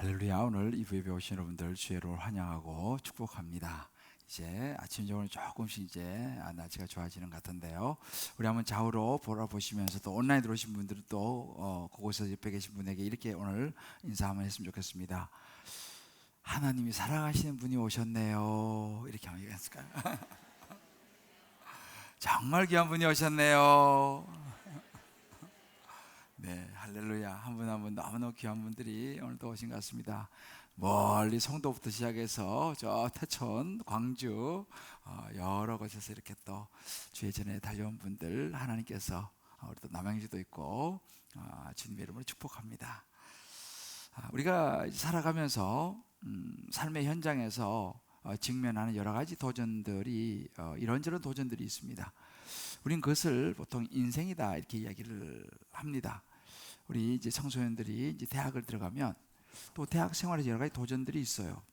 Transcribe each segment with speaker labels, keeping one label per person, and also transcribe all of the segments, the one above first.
Speaker 1: 할렐루야. 오늘 이브에 오신 여러분들 주의로 환영하고 축복합니다. 이제 아침적으로 조금씩 이제 날씨가 좋아지는 것 같은데요. 우리 한번 좌우로 돌아보시면서 또 온라인 들어오신 분들은 또 그곳에서 옆에 계신 분에게 이렇게 오늘 인사 한번 했으면 좋겠습니다. 하나님이 사랑하시는 분이 오셨네요. 이렇게 한번 얘기했을까요? 정말 귀한 분이 오셨네요. 네, 할렐루야. 한 분 한 분 너무너무 귀한 분들이 오늘도 오신 것 같습니다. 멀리 송도부터 시작해서 저 태천, 광주 여러 곳에서 이렇게 또 주의 전에 달려온 분들 하나님께서 우리 또 남양주도 있고 주님의 이름으로 축복합니다. 우리가 살아가면서 삶의 현장에서 직면하는 여러 가지 도전들이 이런저런 도전들이 있습니다. 우리는 그것을 보통 인생이다 이렇게 이야기를 합니다. 우리 이제 청소년들이 이제 대학을 들어가면 또 대학 생활에서 여러 가지 도전들이 있어요.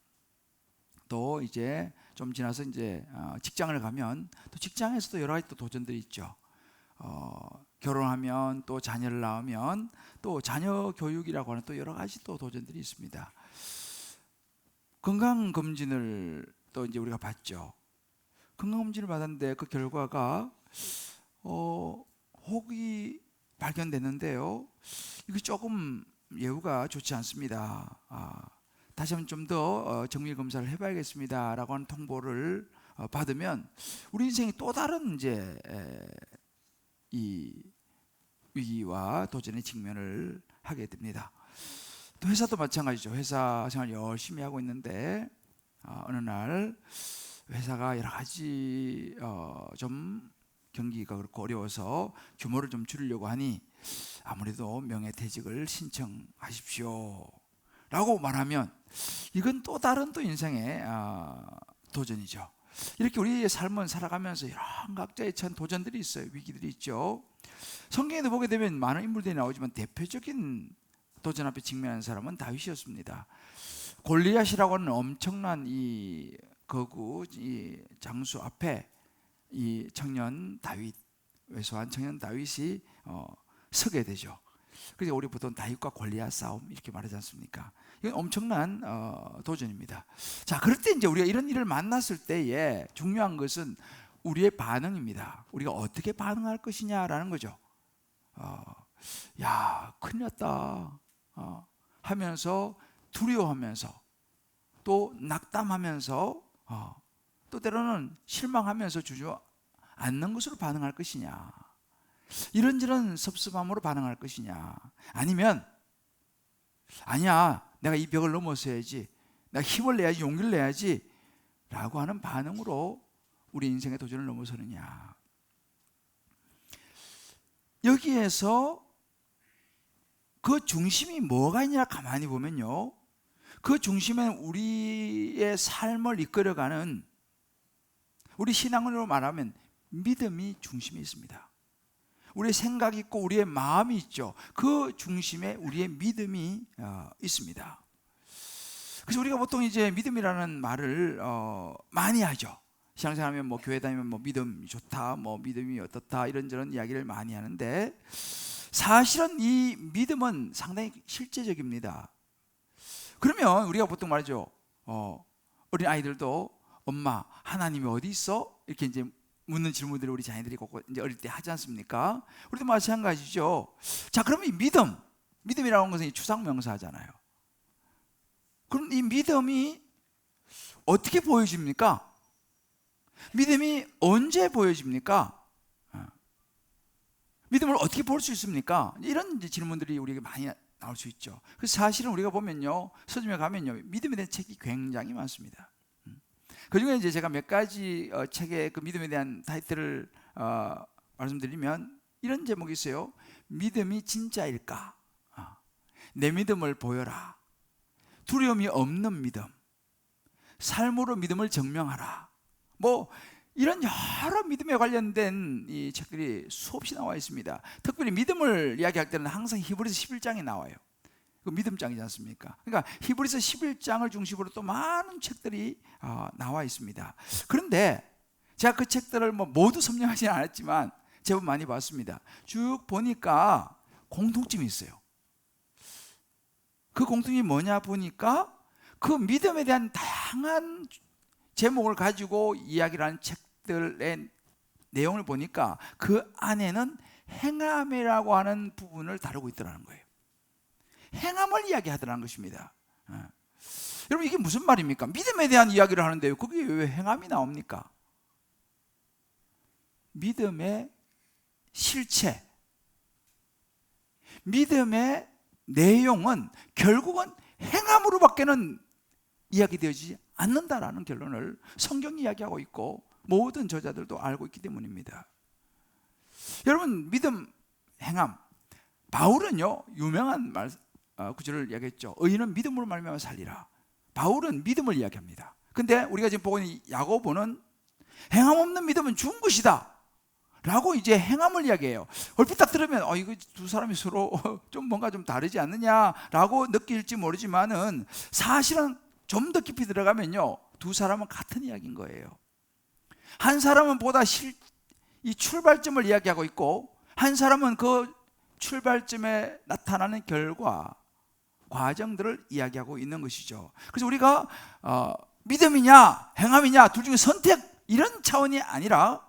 Speaker 1: 또 이제 좀 지나서 이제 직장을 가면 또 직장에서도 여러 가지 또 도전들이 있죠. 결혼하면 또 자녀를 낳으면 또 자녀 교육이라고 하는 또 여러 가지 또 도전들이 있습니다. 건강검진을 또 이제 우리가 받죠. 건강검진을 받았는데 그 결과가 혹이 발견됐는데요. 이거 조금 예후가 좋지 않습니다. 다시 한번 좀 더 정밀 검사를 해봐야겠습니다라고 하는 통보를 받으면 우리 인생이 또 다른 이제 이 위기와 도전의 직면을 하게 됩니다. 또 회사도 마찬가지죠. 회사 생활 열심히 하고 있는데 어느 날 회사가 여러 가지 좀 경기가 그렇고 어려워서 규모를 좀 줄이려고 하니 아무래도 명예퇴직을 신청하십시오 라고 말하면 이건 또 다른 또 인생의 도전이죠. 이렇게 우리의 삶은 살아가면서 여러 각자의 참 도전들이 있어요. 위기들이 있죠. 성경에도 보게 되면 많은 인물들이 나오지만 대표적인 도전 앞에 직면한 사람은 다윗이었습니다. 골리앗이라고 하는 엄청난 이 거구, 이 장수 앞에 이 청년 다윗, 왜소한 청년 다윗이 서게 되죠. 그래서 우리 보통 다윗과 골리앗 싸움 이렇게 말하지 않습니까? 이건 엄청난 도전입니다. 자, 그럴 때 이제 우리가 이런 일을 만났을 때에 중요한 것은 우리의 반응입니다. 우리가 어떻게 반응할 것이냐라는 거죠. 야, 큰일 났다 하면서 두려워하면서 또 낙담하면서 또 때로는 실망하면서 주저앉는 것으로 반응할 것이냐, 이런저런 섭섭함으로 반응할 것이냐, 아니면 아니야 내가 이 벽을 넘어서야지, 내가 힘을 내야지, 용기를 내야지 라고 하는 반응으로 우리 인생의 도전을 넘어서느냐. 여기에서 그 중심이 뭐가 있냐 가만히 보면요, 그 중심에는 우리의 삶을 이끌어가는, 우리 신앙으로 말하면 믿음이 중심에 있습니다. 우리의 생각이 있고 우리의 마음이 있죠. 그 중심에 우리의 믿음이 있습니다. 그래서 우리가 보통 이제 믿음이라는 말을 많이 하죠. 신앙생활하면 뭐 교회 다니면 뭐 믿음이 좋다, 뭐 믿음이 어떻다, 이런저런 이야기를 많이 하는데 사실은 이 믿음은 상당히 실제적입니다. 그러면 우리가 보통 말이죠. 어린 아이들도 엄마, 하나님이 어디 있어? 이렇게 이제 묻는 질문들을 우리 자녀들이 이제 어릴 때 하지 않습니까? 우리도 마찬가지죠. 자, 그러면 이 믿음이라는 것은 추상명사잖아요. 그럼 이 믿음이 어떻게 보여집니까? 믿음이 언제 보여집니까? 믿음을 어떻게 볼 수 있습니까? 이런 이제 질문들이 우리에게 많이 나올 수 있죠. 그래서 사실은 우리가 보면요, 서점에 가면요, 믿음에 대한 책이 굉장히 많습니다. 그 중에 이제 제가 몇 가지 책의 그 믿음에 대한 타이틀을 말씀드리면 이런 제목이 있어요. 믿음이 진짜일까? 내 믿음을 보여라. 두려움이 없는 믿음. 삶으로 믿음을 증명하라. 뭐 이런 여러 믿음에 관련된 이 책들이 수없이 나와 있습니다. 특별히 믿음을 이야기할 때는 항상 히브리서 11장이 나와요. 그 믿음장이지 않습니까? 그러니까 히브리서 11장을 중심으로 또 많은 책들이 나와 있습니다. 그런데 제가 그 책들을 뭐 모두 섭렵하지 않았지만 제법 많이 봤습니다. 쭉 보니까 공통점이 있어요. 그 공통점이 뭐냐 보니까 그 믿음에 대한 다양한 제목을 가지고 이야기를 하는 책들의 내용을 보니까 그 안에는 행함이라고 하는 부분을 다루고 있더라는 거예요. 행함을 이야기하더라는 것입니다. 여러분, 이게 무슨 말입니까? 믿음에 대한 이야기를 하는데 거기에 왜 행함이 나옵니까? 믿음의 실체, 믿음의 내용은 결국은 행함으로밖에는 이야기되지 않는다라는 결론을 성경이 이야기하고 있고 모든 저자들도 알고 있기 때문입니다. 여러분, 믿음, 행함. 바울은요, 유명한 구절을 이야기했죠. 의인은 믿음으로 말미암아 살리라. 바울은 믿음을 이야기합니다. 근데 우리가 지금 보고 있는 야고보는 행함 없는 믿음은 죽은 것이다 라고 이제 행함을 이야기해요. 얼핏 딱 들으면 이거 두 사람이 서로 좀 뭔가 좀 다르지 않느냐라고 느낄지 모르지만은 사실은 좀 더 깊이 들어가면요, 두 사람은 같은 이야기인 거예요. 한 사람은 보다 이 출발점을 이야기하고 있고, 한 사람은 그 출발점에 나타나는 결과, 과정들을 이야기하고 있는 것이죠. 그래서 우리가 믿음이냐 행함이냐 둘 중에 선택, 이런 차원이 아니라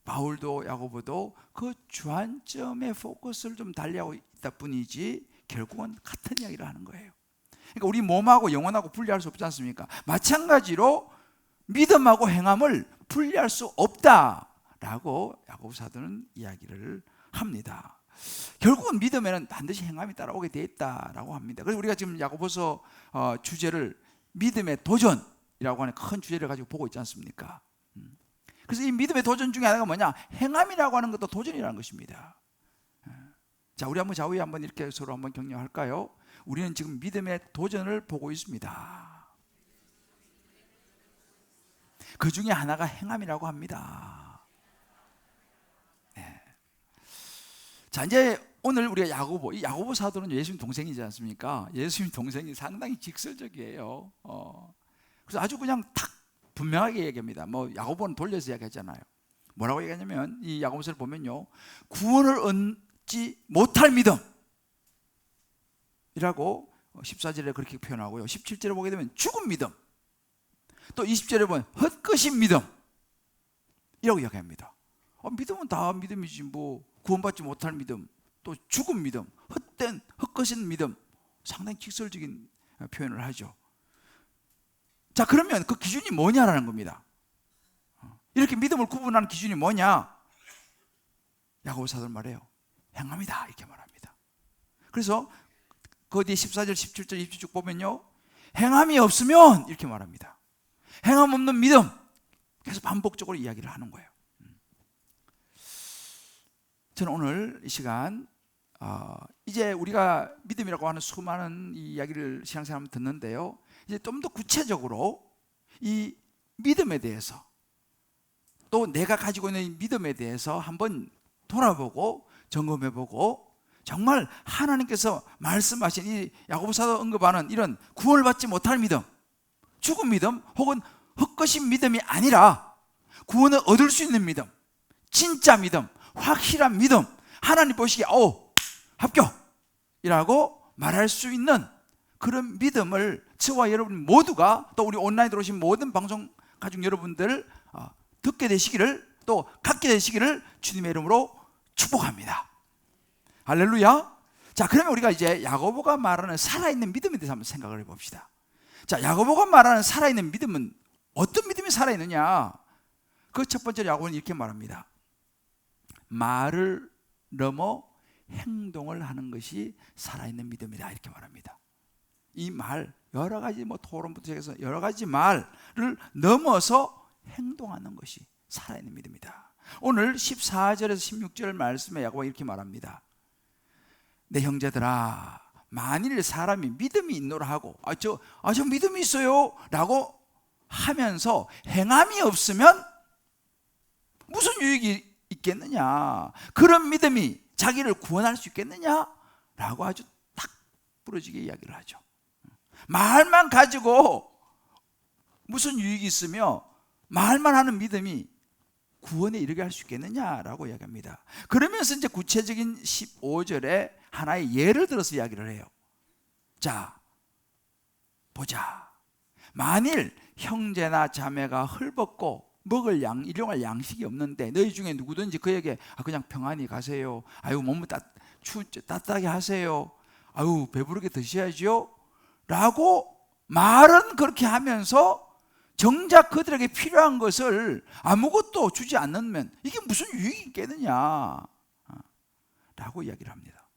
Speaker 1: 바울도 야고보도 그 주안점의 포커스를 좀 달리하고 있다 뿐이지 결국은 같은 이야기를 하는 거예요. 그러니까 우리 몸하고 영혼하고 분리할 수 없지 않습니까? 마찬가지로 믿음하고 행함을 분리할 수 없다라고 야고보 사도는 이야기를 합니다. 결국은 믿음에는 반드시 행함이 따라오게 되어 있다라고 합니다. 그래서 우리가 지금 야고보서 주제를 믿음의 도전이라고 하는 큰 주제를 가지고 보고 있지 않습니까? 그래서 이 믿음의 도전 중에 하나가 뭐냐? 행함이라고 하는 것도 도전이라는 것입니다. 자, 우리 한번 좌우에 한번 이렇게 서로 한번 격려할까요? 우리는 지금 믿음의 도전을 보고 있습니다. 그 중에 하나가 행함이라고 합니다. 네. 자, 이제 오늘 우리가 이 야고보 사도는 예수님 동생이지 않습니까? 예수님 동생이 상당히 직설적이에요. 그래서 아주 그냥 탁 분명하게 얘기합니다. 야고보는 돌려서 이야기하잖아요. 뭐라고 얘기하냐면, 이 야고보서를 보면요, 구원을 얻지 못할 믿음 이라고 14절에 그렇게 표현하고요, 17절에 보게 되면 죽은 믿음, 또 20절에 보면 헛것인 믿음 이라고 이야기합니다. 믿음은 다 믿음이지, 구원받지 못할 믿음, 또 죽은 믿음, 헛된 헛것인 믿음, 상당히 직설적인 표현을 하죠. 자, 그러면 그 기준이 뭐냐라는 겁니다. 이렇게 믿음을 구분하는 기준이 뭐냐? 야고보 사도는 말해요, 행함이다 이렇게 말합니다. 그래서 그 뒤에 14절, 17절, 27절 보면요, 행함이 없으면 이렇게 말합니다. 행함 없는 믿음. 그래서 반복적으로 이야기를 하는 거예요. 저는 오늘 이 시간 이제 우리가 믿음이라고 하는 수많은 이 이야기를 신앙생활 듣는데요, 이제 좀 더 구체적으로 이 믿음에 대해서, 또 내가 가지고 있는 이 믿음에 대해서 한번 돌아보고 점검해보고, 정말 하나님께서 말씀하신 이 야고보 사도 언급하는 이런 구원을 받지 못할 믿음, 죽은 믿음, 혹은 헛것인 믿음이 아니라 구원을 얻을 수 있는 믿음, 진짜 믿음, 확실한 믿음, 하나님 보시기에 합격이라고 말할 수 있는 그런 믿음을 저와 여러분 모두가, 또 우리 온라인으로 오신 모든 방송 가족 여러분들 듣게 되시기를, 또 갖게 되시기를 주님의 이름으로 축복합니다. 할렐루야. 자, 그러면 우리가 이제 야고보가 말하는 살아있는 믿음에 대해서 한번 생각을 해봅시다. 자, 야고보가 말하는 살아있는 믿음은 어떤 믿음이 살아있느냐? 그 첫 번째로 야고보는 이렇게 말합니다. 말을 넘어 행동을 하는 것이 살아있는 믿음이다 이렇게 말합니다. 이 말, 여러 가지 토론부터 해서 여러 가지 말을 넘어서 행동하는 것이 살아있는 믿음이다. 오늘 14절에서 16절 말씀에 야고보가 이렇게 말합니다. 내 형제들아, 만일 사람이 믿음이 있노라 하고 저 믿음이 있어요 라고 하면서 행함이 없으면 무슨 유익이 있겠느냐? 그런 믿음이 자기를 구원할 수 있겠느냐? 라고 아주 딱 부러지게 이야기를 하죠. 말만 가지고 무슨 유익이 있으며 말만 하는 믿음이 구원에 이르게 할 수 있겠느냐라고 이야기합니다. 그러면서 이제 구체적인 15절에 하나의 예를 들어서 이야기를 해요. 자, 보자. 만일 형제나 자매가 헐벗고 먹을 일용할 양식이 없는데 너희 중에 누구든지 그에게 그냥 평안히 가세요, 아유 몸을 따뜻하게 하세요, 아유 배부르게 드셔야죠 라고 말은 그렇게 하면서 정작 그들에게 필요한 것을 아무것도 주지 않으면 이게 무슨 유익이 있겠느냐 라고 이야기를 합니다.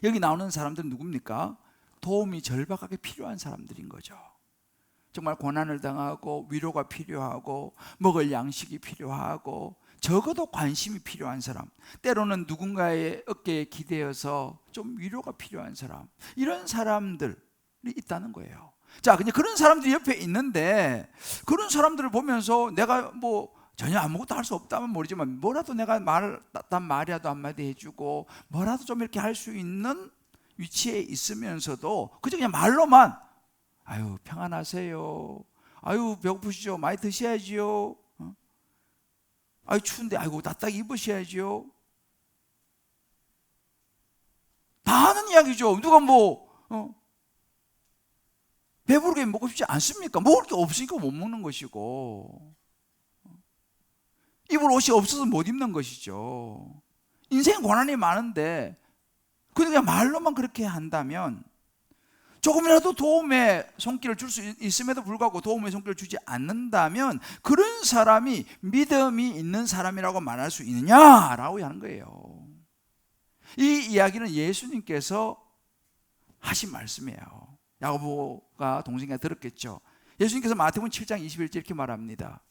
Speaker 1: 여기 나오는 사람들은 누굽니까? 도움이 절박하게 필요한 사람들인 거죠. 정말 고난을 당하고 위로가 필요하고 먹을 양식이 필요하고 적어도 관심이 필요한 사람, 때로는 누군가의 어깨에 기대어서 좀 위로가 필요한 사람, 이런 사람들이 있다는 거예요. 자, 그냥 그런 사람들이 옆에 있는데 그런 사람들을 보면서 내가 뭐 전혀 아무것도 할 수 없다면 모르지만 뭐라도 내가 단 말이라도 한마디 해주고 뭐라도 좀 이렇게 할 수 있는 위치에 있으면서도 그저 그냥 말로만 아유 평안하세요, 아유 배고프시죠, 많이 드셔야지요, 아유 추운데 아이고 따뜻하게 입으셔야지요, 다 하는 이야기죠. 누가 배부르게 먹고 싶지 않습니까? 먹을 게 없으니까 못 먹는 것이고 입을 옷이 없어서 못 입는 것이죠. 인생 고난이 많은데 그냥 말로만 그렇게 한다면, 조금이라도 도움의 손길을 줄 수 있음에도 불구하고 도움의 손길을 주지 않는다면 그런 사람이 믿음이 있는 사람이라고 말할 수 있느냐라고 하는 거예요. 이 이야기는 예수님께서 하신 말씀이에요. 야고보가 동생이 들었겠죠. 예수님께서 마태복음 7장 21절 이렇게 말합니다.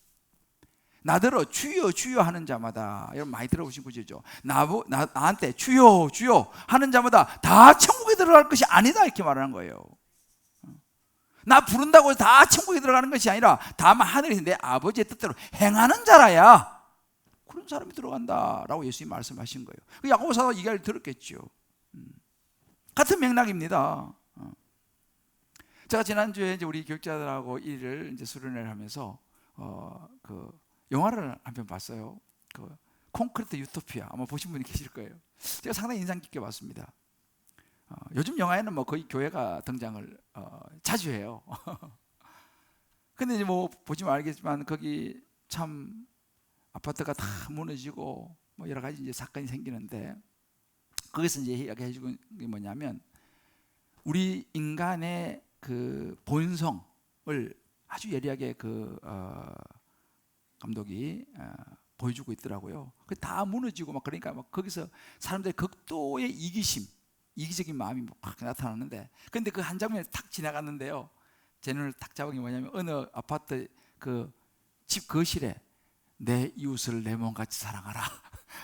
Speaker 1: 나더러 주여 주여 하는 자마다, 여러분 많이 들어보신 구절이죠. 나한테 주여 주여 하는 자마다 다 천국에 들어갈 것이 아니다 이렇게 말하는 거예요. 나 부른다고 다 천국에 들어가는 것이 아니라 다만 하늘에서 내 아버지의 뜻대로 행하는 자라야 그런 사람이 들어간다라고 예수님이 말씀하신 거예요. 야고보 사도가 이 이야기를 들었겠죠. 같은 맥락입니다. 제가 지난주에 이제 우리 교육자들하고 일을 이제 수련회를 하면서 영화를 한 편 봤어요. 콘크리트 유토피아, 아마 보신 분이 계실 거예요. 제가 상당히 인상 깊게 봤습니다. 요즘 영화에는 거의 교회가 등장을 자주 해요. 근데 이제 보시면 알겠지만 거기 참 아파트가 다 무너지고 여러 가지 이제 사건이 생기는데, 거기서 이제 이야기해 주는 게 뭐냐면 우리 인간의 그 본성을 아주 예리하게 감독이 보여주고 있더라고요. 다 무너지고 그러니까 거기서 사람들의 극도의 이기적인 마음이 확 나타나는데, 근데 그 한 장면이 탁 지나갔는데요, 제 눈을 탁 잡은 게 뭐냐면 어느 아파트 집 거실에 내 이웃을 내 몸같이 사랑하라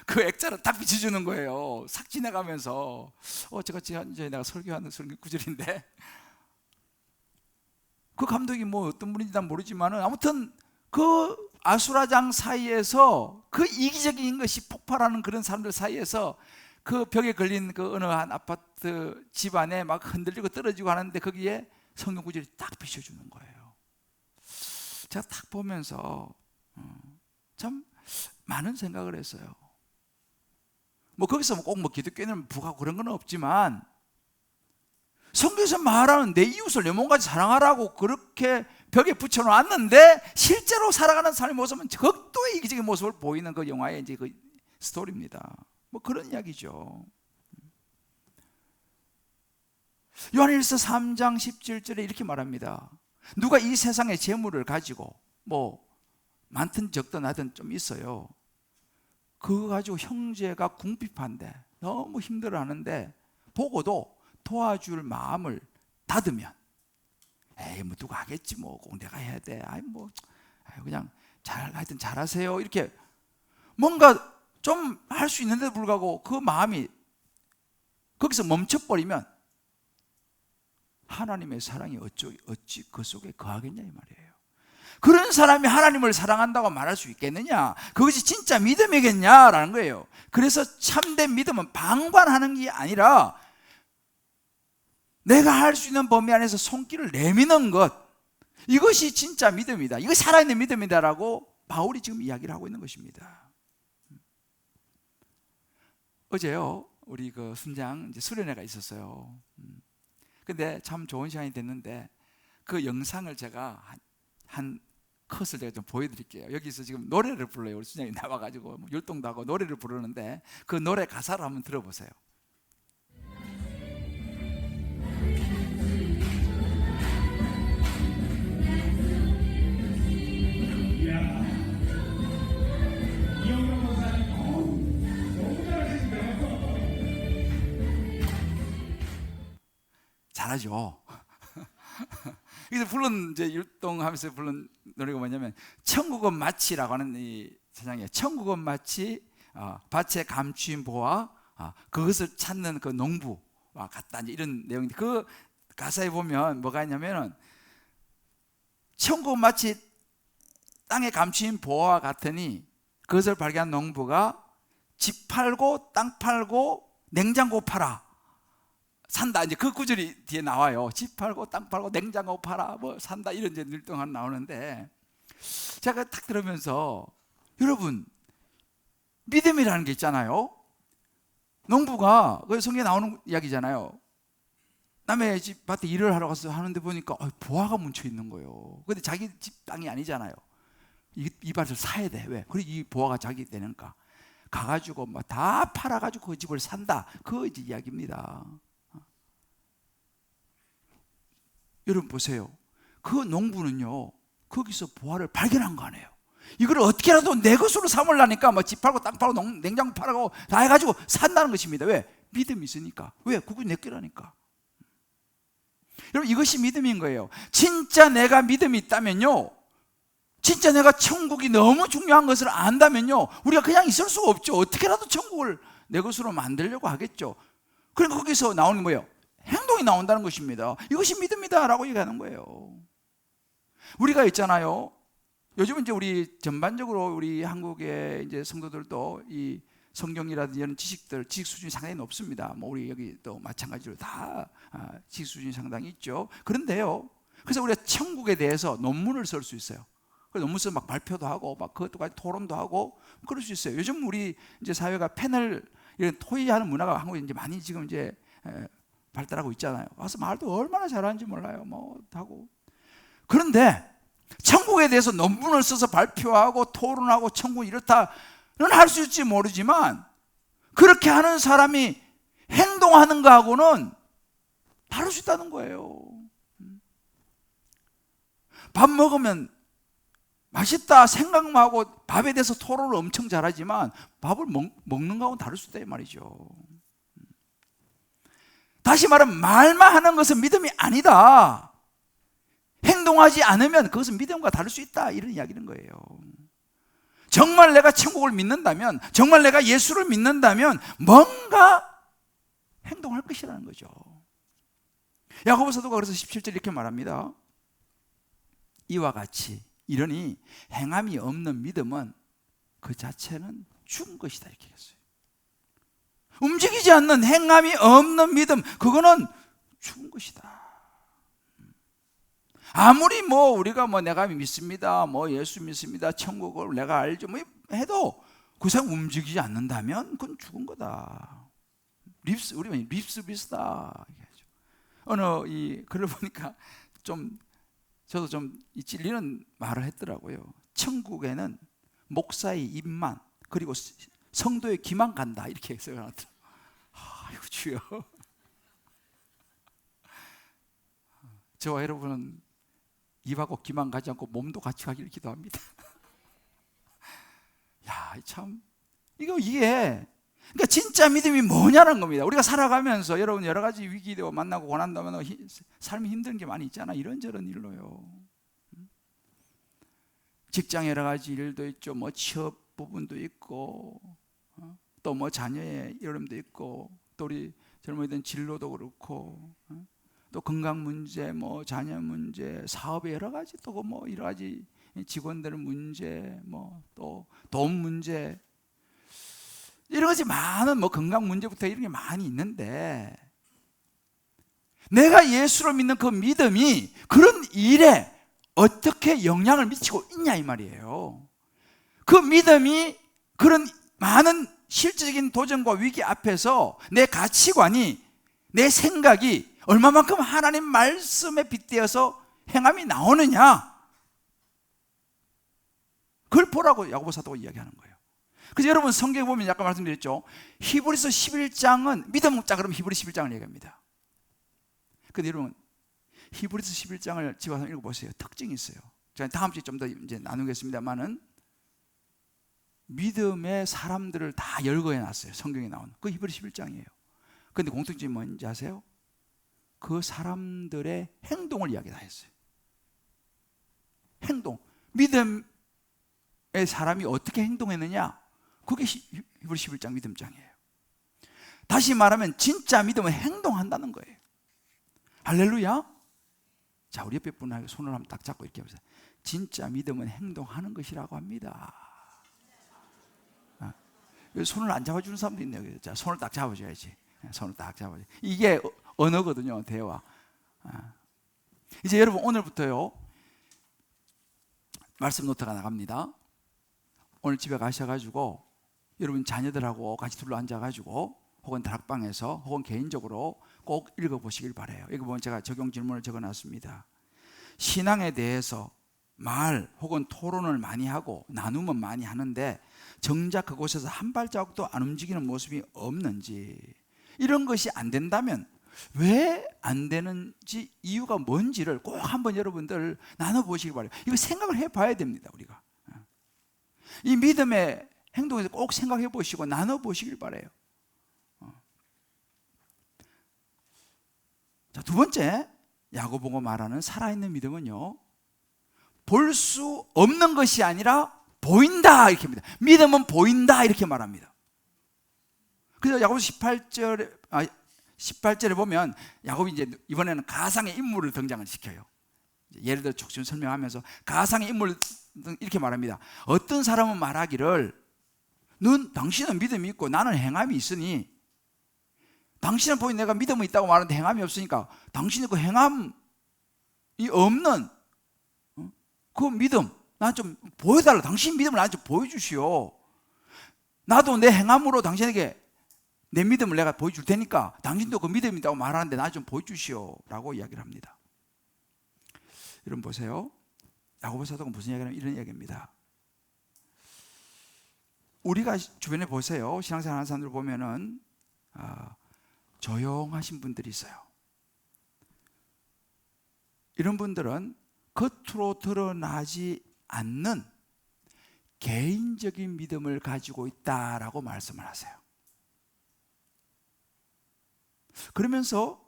Speaker 1: 그 액자를 딱 비춰주는 거예요. 싹 지나가면서 제가 지난주에 내가 설교하는 구절인데, 그 감독이 어떤 분인지 난 모르지만 아무튼 그 아수라장 사이에서 그 이기적인 것이 폭발하는 그런 사람들 사이에서 그 벽에 걸린 그 어느 한 아파트 집안에 막 흔들리고 떨어지고 하는데 거기에 성경 구절이 딱 비춰주는 거예요. 제가 딱 보면서 참 많은 생각을 했어요. 거기서 꼭 기독교인은 부하고 그런 건 없지만 성경에서 말하는 내 이웃을 내 몸같이 사랑하라고 그렇게 벽에 붙여놨는데 실제로 살아가는 삶의 모습은 극도의 이기적인 모습을 보이는 그 영화의 이제 그 스토리입니다. 그런 이야기죠. 요한일서 3장 17절에 이렇게 말합니다. 누가 이 세상의 재물을 가지고 많든 적든 하든 좀 있어요. 그거 가지고 형제가 궁핍한데 너무 힘들어하는데 보고도 도와줄 마음을 닫으면, 에이 누가 하겠지 꼭 내가 해야 돼, 그냥 하여튼 잘하세요 이렇게 뭔가 좀 할 수 있는데도 불구하고 그 마음이 거기서 멈춰버리면 하나님의 사랑이 어찌 그 속에 거하겠냐 이 말이에요. 그런 사람이 하나님을 사랑한다고 말할 수 있겠느냐, 그것이 진짜 믿음이겠냐라는 거예요. 그래서 참된 믿음은 방관하는 게 아니라 내가 할 수 있는 범위 안에서 손길을 내미는 것, 이것이 진짜 믿음이다, 이거 살아있는 믿음이다라고 바울이 지금 이야기를 하고 있는 것입니다. 어제요 우리 그 순장 이제 수련회가 있었어요. 근데 참 좋은 시간이 됐는데 그 영상을 제가 한 컷을 제가 좀 보여드릴게요. 여기서 지금 노래를 불러요. 우리 순장이 나와가지고 율동도 하고 노래를 부르는데 그 노래 가사를 한번 들어보세요. 잘하죠. 그래서 부른 이제 율동하면서 부른 노래가 뭐냐면 천국은 마치라고 하는 이 사장이에요. 천국은 마치 밭에 감추인 보화 그것을 찾는 그 농부와 같다 이런 내용인데 그 가사에 보면 뭐가 있냐면은 천국은 마치 땅에 감추인 보화와 같으니 그것을 발견한 농부가 집 팔고 땅 팔고 냉장고 팔아 산다. 이제 그 구절이 뒤에 나와요. 집 팔고 땅 팔고 냉장고 팔아 뭐 산다 이런 이제 율동하는 나오는데 제가 딱 들으면서 여러분 믿음이라는 게 있잖아요. 농부가 그 성경에 나오는 이야기잖아요. 남의 집 밭에 일을 하러 가서 하는데 보니까 보화가 뭉쳐 있는 거예요. 근데 자기 집 땅이 아니잖아요. 이 밭을 사야 돼. 왜? 그래 이 보화가 자기 되니까 가가지고 막 다 팔아가지고 그 집을 산다. 그 이제 이야기입니다. 여러분 보세요. 그 농부는요 거기서 보화를 발견한 거 아니에요. 이걸 어떻게라도 내 것으로 삼으려니까 뭐 집 팔고 땅 팔고 냉장고 팔고 다 해가지고 산다는 것입니다. 왜? 믿음이 있으니까. 왜? 그게 내 거라니까. 여러분 이것이 믿음인 거예요. 진짜 내가 믿음이 있다면요, 진짜 내가 천국이 너무 중요한 것을 안다면요, 우리가 그냥 있을 수가 없죠. 어떻게라도 천국을 내 것으로 만들려고 하겠죠. 그러니까 거기서 나오는 게 뭐예요? 행동이 나온다는 것입니다. 이것이 믿음이다 라고 얘기하는 거예요. 우리가 있잖아요, 요즘 이제 우리 전반적으로 우리 한국의 이제 성도들도 이 성경이라든지 이런 지식 수준이 상당히 높습니다. 뭐 우리 여기 또 마찬가지로 다 지식 수준이 상당히 있죠. 그런데요, 그래서 우리가 천국에 대해서 논문을 쓸 수 있어요. 논문 써서 막 발표도 하고 막 그것도 토론도 하고 그럴 수 있어요. 요즘 우리 이제 사회가 패널 이런 토의하는 문화가 한국에 이제 많이 지금 이제 발달하고 있잖아요. 와서 말도 얼마나 잘하는지 몰라요. 뭐 하고. 그런데 천국에 대해서 논문을 써서 발표하고 토론하고 천국 이렇다는 할 수 있을지 모르지만 그렇게 하는 사람이 행동하는 거하고는 다를 수 있다는 거예요. 밥 먹으면 맛있다 생각만 하고 밥에 대해서 토론을 엄청 잘하지만 밥을 먹는 거하고는 다를 수 있다 이 말이죠. 다시 말하면 말만 하는 것은 믿음이 아니다. 행동하지 않으면 그것은 믿음과 다를 수 있다 이런 이야기는 거예요. 정말 내가 천국을 믿는다면, 정말 내가 예수를 믿는다면 뭔가 행동할 것이라는 거죠. 야고보 사도가 그래서 17절 이렇게 말합니다. 이와 같이 이러니 행함이 없는 믿음은 그 자체는 죽은 것이다 이렇게 했어요. 움직이지 않는 행함이 없는 믿음, 그거는 죽은 것이다. 아무리 뭐 우리가 뭐 내가 믿습니다, 뭐 예수 믿습니다, 천국을 내가 알죠 뭐 해도 그 사람 움직이지 않는다면 그건 죽은 거다. 우리가 립스 비슷다. 어느 이 글을 보니까 좀 저도 좀 찔리는 말을 했더라고요. 천국에는 목사의 입만 그리고 성도의 귀만 간다 이렇게 써놨더라고요. 아이고 주여. 저와 여러분은 입하고 귀만 가지 않고 몸도 같이 가기를 기도합니다. 야, 참 이게 그러니까 진짜 믿음이 뭐냐는 겁니다. 우리가 살아가면서 여러분 여러 가지 위기도 만나고 고난도 삶이 힘든 게 많이 있잖아. 이런저런 일로요. 직장에 여러 가지 일도 있죠. 뭐 취업 부분도 있고 또 뭐 자녀의 어려움도 있고 또 우리 젊은이들 진로도 그렇고 또 건강 문제, 뭐 자녀 문제, 사업의 여러 가지 또 뭐 여러 가지 직원들 문제, 뭐 또 돈 문제, 여러 가지 많은 뭐 건강 문제부터 이런 게 많이 있는데 내가 예수를 믿는 그 믿음이 그런 일에 어떻게 영향을 미치고 있냐 이 말이에요. 그 믿음이 그런 많은 실질적인 도전과 위기 앞에서 내 가치관이, 내 생각이 얼마만큼 하나님 말씀에 빗대어서 행함이 나오느냐, 그걸 보라고 야고보 사도가 이야기하는 거예요. 그래서 여러분 성경에 보면 아까 말씀드렸죠, 히브리서 11장은 믿음 자 그러면 히브리 11장을 얘기합니다. 근데 여러분 히브리서 11장을 집에 와서 읽어보세요. 특징이 있어요. 제가 다음 주에 좀 더 이제 나누겠습니다만은 믿음의 사람들을 다 열거해 놨어요. 성경에 나오는 그 히브리 11장이에요. 근데 공통점이 뭔지 아세요? 그 사람들의 행동을 이야기 다 했어요. 행동. 믿음의 사람이 어떻게 행동했느냐, 그게 히브리 11장 믿음장이에요. 다시 말하면 진짜 믿음은 행동한다는 거예요. 할렐루야. 자, 우리 옆에 분에게 손을 한번 딱 잡고 이렇게 해보세요. 진짜 믿음은 행동하는 것이라고 합니다. 손을 안 잡아주는 사람도 있네요. 자, 손을 딱 잡아줘야지. 손을 딱 잡아줘. 이게 언어거든요, 대화. 이제 여러분 오늘부터요, 말씀 노트가 나갑니다. 오늘 집에 가셔가지고 여러분 자녀들하고 같이 둘러 앉아가지고 혹은 다락방에서 혹은 개인적으로 꼭 읽어보시길 바라요. 여기 보면 제가 적용 질문을 적어놨습니다. 신앙에 대해서 말 혹은 토론을 많이 하고 나눔은 많이 하는데 정작 그곳에서 한 발자국도 안 움직이는 모습이 없는지, 이런 것이 안 된다면 왜 안 되는지, 이유가 뭔지를 꼭 한번 여러분들 나눠보시기 바라요. 이거 생각을 해봐야 됩니다. 우리가 이 믿음의 행동에서 꼭 생각해 보시고 나눠보시길 바라요. 자, 두 번째, 야고보가 말하는 살아있는 믿음은요, 볼 수 없는 것이 아니라 보인다, 이렇게 합니다. 믿음은 보인다, 이렇게 말합니다. 그래서 야고보 18절에 보면 야고보이 이제 이번에는 가상의 인물을 등장을 시켜요. 예를 들어 쭉 설명하면서 가상의 인물 이렇게 말합니다. 어떤 사람은 말하기를, 당신은 믿음이 있고 나는 행함이 있으니, 당신은 보니 내가 믿음이 있다고 말하는데 행함이 없으니까 당신이 그 행함이 없는 그 믿음 나 좀 보여달라. 당신 믿음을 나한테 좀 보여주시오. 나도 내 행함으로 당신에게 내 믿음을 내가 보여줄 테니까 당신도 그 믿음이 있다고 말하는데 나 좀 보여주시오 라고 이야기를 합니다. 여러분 보세요. 야고보 사도가 무슨 이야기냐면 이런 이야기입니다. 우리가 주변에 보세요. 신앙생활 하는 사람들 보면은 조용하신 분들이 있어요. 이런 분들은 겉으로 드러나지 않는 개인적인 믿음을 가지고 있다라고 말씀을 하세요. 그러면서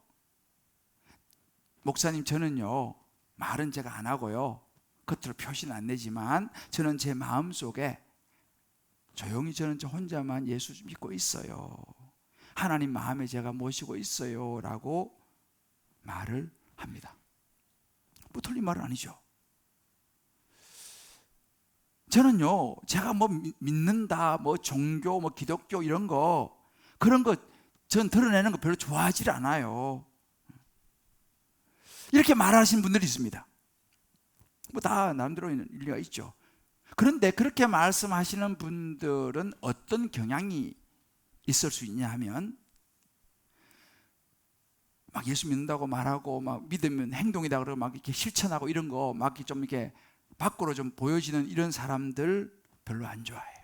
Speaker 1: 목사님, 저는요 말은 제가 안 하고요 겉으로 표시는 안 내지만 저는 제 마음속에 조용히 저는 저 혼자만 예수 믿고 있어요. 하나님 마음에 제가 모시고 있어요 라고 말을 합니다. 뭐 틀린 말은 아니죠. 저는요 제가 뭐 믿는다, 뭐 종교, 뭐 기독교 이런 거, 그런 거 전 드러내는 거 별로 좋아하지 않아요. 이렇게 말하시는 분들이 있습니다. 뭐 다 나름대로 일리가 있죠. 그런데 그렇게 말씀하시는 분들은 어떤 경향이 있을 수 있냐 하면, 막 예수 믿는다고 말하고 막 믿으면 행동이다 그러고 막 이렇게 실천하고 이런 거 막 좀 이렇게 밖으로 좀 보여지는 이런 사람들 별로 안 좋아해요.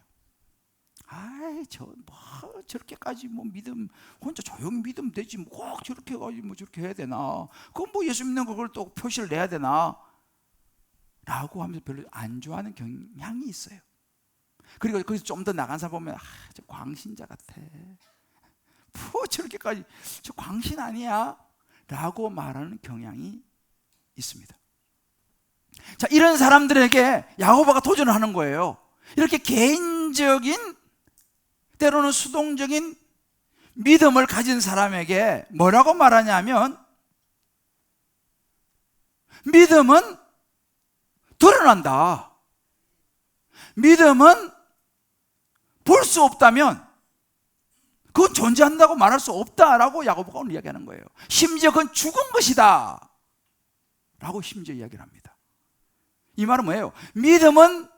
Speaker 1: 아이, 뭐 저렇게까지 뭐 믿음, 혼자 조용히 믿으면 되지 뭐 꼭 저렇게 가지고 뭐 저렇게 해야 되나? 그건 뭐 예수 믿는 그걸 또 표시를 내야 되나? 라고 하면서 별로 안 좋아하는 경향이 있어요. 그리고 거기서 좀 더 나간 사람 보면 저 광신자 같아. 뭐 저렇게까지 저 광신 아니야? 라고 말하는 경향이 있습니다. 자, 이런 사람들에게 야고보가 도전을 하는 거예요. 이렇게 개인적인, 때로는 수동적인 믿음을 가진 사람에게 뭐라고 말하냐면, 믿음은 드러난다. 믿음은 볼 수 없다면 그건 존재한다고 말할 수 없다라고 야고보가 오늘 이야기하는 거예요. 심지어 그건 죽은 것이다 라고 심지어 이야기를 합니다. 이 말은 뭐예요? 믿음은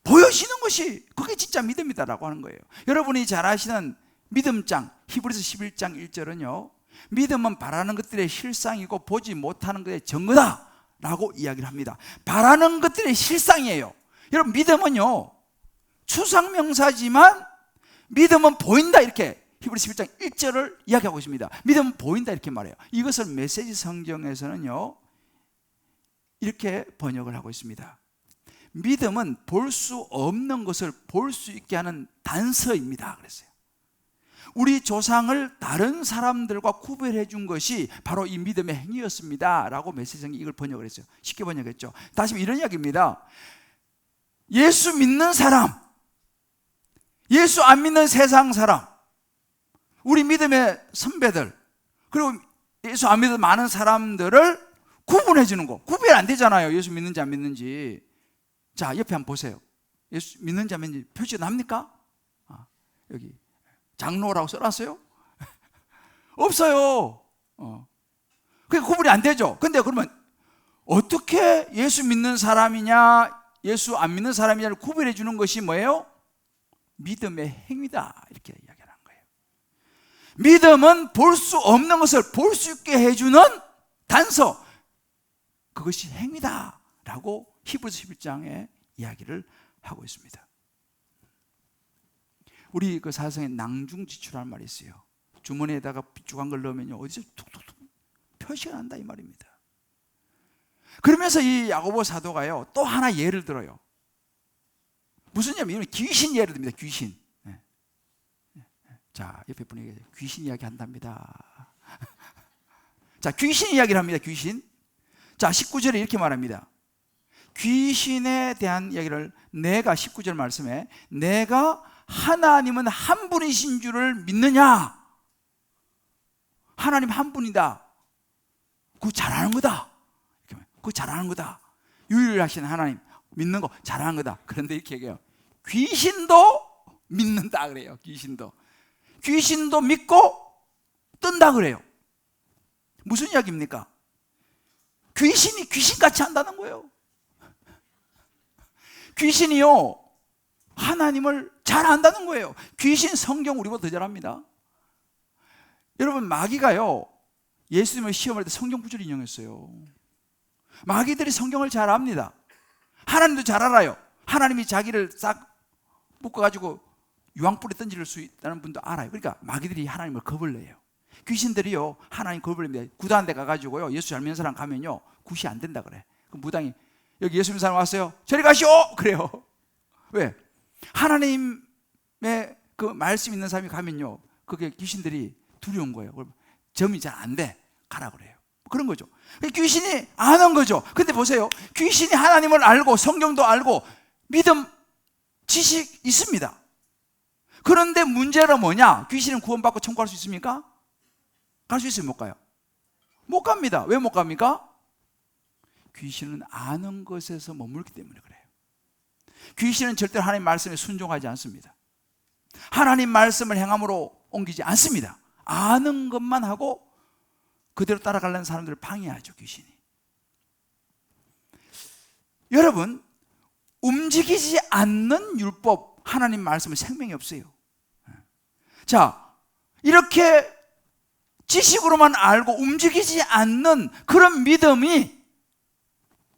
Speaker 1: 보여지는 것이 그게 진짜 믿음이다라고 하는 거예요. 여러분이 잘 아시는 믿음장 히브리서 11장 1절은요, 믿음은 바라는 것들의 실상이고 보지 못하는 것의 증거다 라고 이야기를 합니다. 바라는 것들의 실상이에요. 여러분, 믿음은요 추상명사지만 믿음은 보인다, 이렇게 히브리서 11장 1절을 이야기하고 있습니다. 믿음은 보인다 이렇게 말해요. 이것을 메시지 성경에서는요 이렇게 번역을 하고 있습니다. 믿음은 볼 수 없는 것을 볼 수 있게 하는 단서입니다 그랬어요. 우리 조상을 다른 사람들과 구별해 준 것이 바로 이 믿음의 행위였습니다 라고 메시지 성경이 이걸 번역을 했어요. 쉽게 번역했죠. 다시 이런 이야기입니다. 예수 믿는 사람, 예수 안 믿는 세상 사람, 우리 믿음의 선배들, 그리고 예수 안 믿는 많은 사람들을 구분해 주는 거. 구별 안 되잖아요, 예수 믿는지 안 믿는지. 자, 옆에 한번 보세요. 예수 믿는지 안 믿는지 표시가 납니까? 여기 장로라고 써놨어요? 없어요. 그게 구분이 안 되죠. 근데 그러면 어떻게 예수 믿는 사람이냐 예수 안 믿는 사람이냐를 구별해 주는 것이 뭐예요? 믿음의 행위다 이렇게 이야기하는 거예요. 믿음은 볼 수 없는 것을 볼 수 있게 해주는 단서, 그것이 행위다 라고 히브리서 11장에 이야기를 하고 있습니다. 우리 그 사성에 낭중지추라는 말이 있어요. 주머니에다가 삐죽한 걸 넣으면요 어디서 툭툭툭 표시가 난다 이 말입니다. 그러면서 이 야고보 사도가요 또 하나 예를 들어요. 무슨 예냐면 귀신 예를 듭니다. 귀신. 자, 옆에 분에게 귀신 이야기 한답니다. 자, 귀신 이야기를 합니다. 귀신. 자, 19절에 이렇게 말합니다. 귀신에 대한 이야기를 내가 19절 말씀에 내가 하나님은 한 분이신 줄을 믿느냐? 하나님 한 분이다. 그거 잘하는 거다. 그거 잘하는 거다. 유일하신 하나님 믿는 거 잘하는 거다. 그런데 이렇게 얘기해요. 귀신도 믿는다 그래요. 귀신도 믿고 뜬다 그래요. 무슨 이야기입니까? 귀신이 귀신같이 한다는 거예요. 귀신이요 하나님을 잘 안다는 거예요. 귀신 성경 우리보다 더 잘합니다. 여러분, 마귀가요 예수님을 시험할 때 성경 구절 인용했어요. 마귀들이 성경을 잘 압니다. 하나님도 잘 알아요. 하나님이 자기를 싹 묶어가지고 유황불에 던질 수 있다는 분도 알아요. 그러니까 마귀들이 하나님을 겁을 내요. 귀신들이요 하나님 겁을 냅니다. 구단 데 가가지고요 예수 잘 믿는 사람 가면요 굿이 안 된다 그래. 그 무당이 여기 예수 믿는 사람 왔어요, 저리 가시오 그래요. 왜? 하나님의 그 말씀 있는 사람이 가면요 그게 귀신들이 두려운 거예요. 점이 잘 안 돼, 가라 그래요. 그런 거죠. 귀신이 아는 거죠. 근데 보세요, 귀신이 하나님을 알고 성경도 알고 믿음 지식 있습니다. 그런데 문제는 뭐냐? 귀신은 구원받고 천국갈 수 있습니까? 갈 수 있어요? 못 가요? 못 갑니다. 왜 못 갑니까? 귀신은 아는 것에서 머물기 때문에 그래요. 귀신은 절대로 하나님 말씀에 순종하지 않습니다. 하나님 말씀을 행함으로 옮기지 않습니다. 아는 것만 하고 그대로 따라가려는 사람들을 방해하죠, 귀신이. 여러분, 움직이지 않는 율법, 하나님 말씀은 생명이 없어요. 자, 이렇게 지식으로만 알고 움직이지 않는 그런 믿음이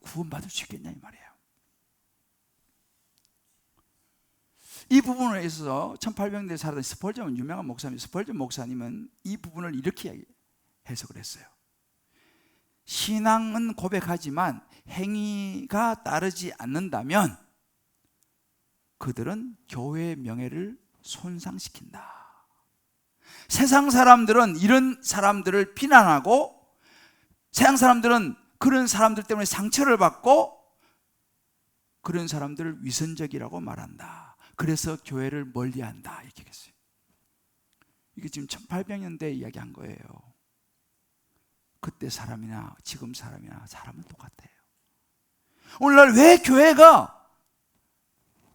Speaker 1: 구원받을 수 있겠냐 이 말이에요. 이 부분에 있어서 1800년대에 살았던 스펄전 유명한 목사님, 스펄전 목사님은 이 부분을 이렇게 해석을 했어요. 신앙은 고백하지만 행위가 따르지 않는다면 그들은 교회의 명예를 손상시킨다. 세상 사람들은 이런 사람들을 비난하고 세상 사람들은 그런 사람들 때문에 상처를 받고 그런 사람들을 위선적이라고 말한다. 그래서 교회를 멀리한다 이렇게 했어요. 이게 지금 1800년대에 이야기한 거예요. 그때 사람이나 지금 사람이나 사람은 똑같아요. 오늘날 왜 교회가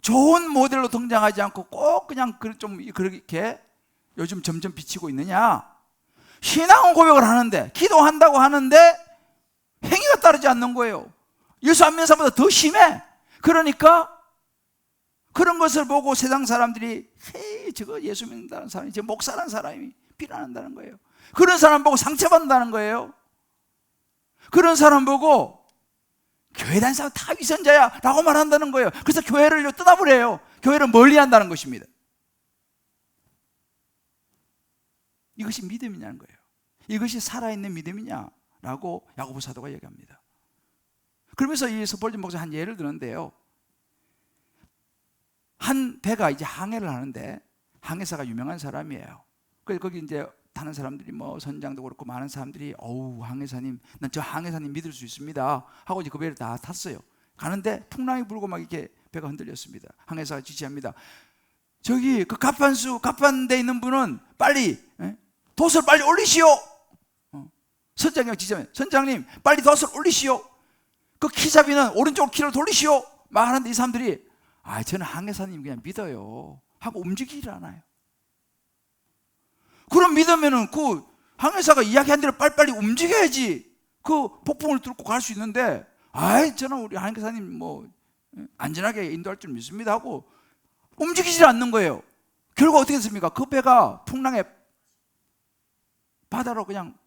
Speaker 1: 좋은 모델로 등장하지 않고 꼭 그냥 좀 그렇게 요즘 점점 비치고 있느냐? 신앙은 고백을 하는데 기도한다고 하는데 행위가 따르지 않는 거예요. 예수 안 믿는 사람보다 더 심해. 그러니까 그런 것을 보고 세상 사람들이 헤이 저거 예수 믿는다는 사람이, 저 목사라는 사람이 비난한다는 거예요. 그런 사람 보고 상처받는다는 거예요. 그런 사람 보고 교회 다니는 사람 다 위선자야 라고 말한다는 거예요. 그래서 교회를 떠나버려요. 교회를 멀리한다는 것입니다. 이것이 믿음이냐는 거예요. 이것이 살아있는 믿음이냐라고 야고보 사도가 얘기합니다. 그러면서 이 스폴전 목사 한 예를 드는데요, 한 배가 이제 항해를 하는데 항해사가 유명한 사람이에요. 그래서 거기 이제 타는 사람들이 뭐 선장도 그렇고 많은 사람들이 어우 항해사님, 난 저 항해사님 믿을 수 있습니다 하고 이제 그 배를 다 탔어요. 가는데 풍랑이 불고 막 이렇게 배가 흔들렸습니다. 항해사가 지시합니다. 저기 그 갑판대에 있는 분은 빨리 돛을 빨리 올리시오. 선장님 지시하면 선장님 빨리 돛을 올리시오. 그 키잡이는 오른쪽 키를 돌리시오. 막 하는데 이 사람들이 저는 항해사님 그냥 믿어요 하고 움직이질 않아요. 그럼 믿으면은 그 항해사가 이야기한 대로 빨리빨리 움직여야지 그 폭풍을 뚫고 갈 수 있는데 저는 우리 항해사님 뭐 안전하게 인도할 줄 믿습니다 하고 움직이질 않는 거예요. 결과 어떻게 됐습니까? 그 배가 풍랑에 바다로 그냥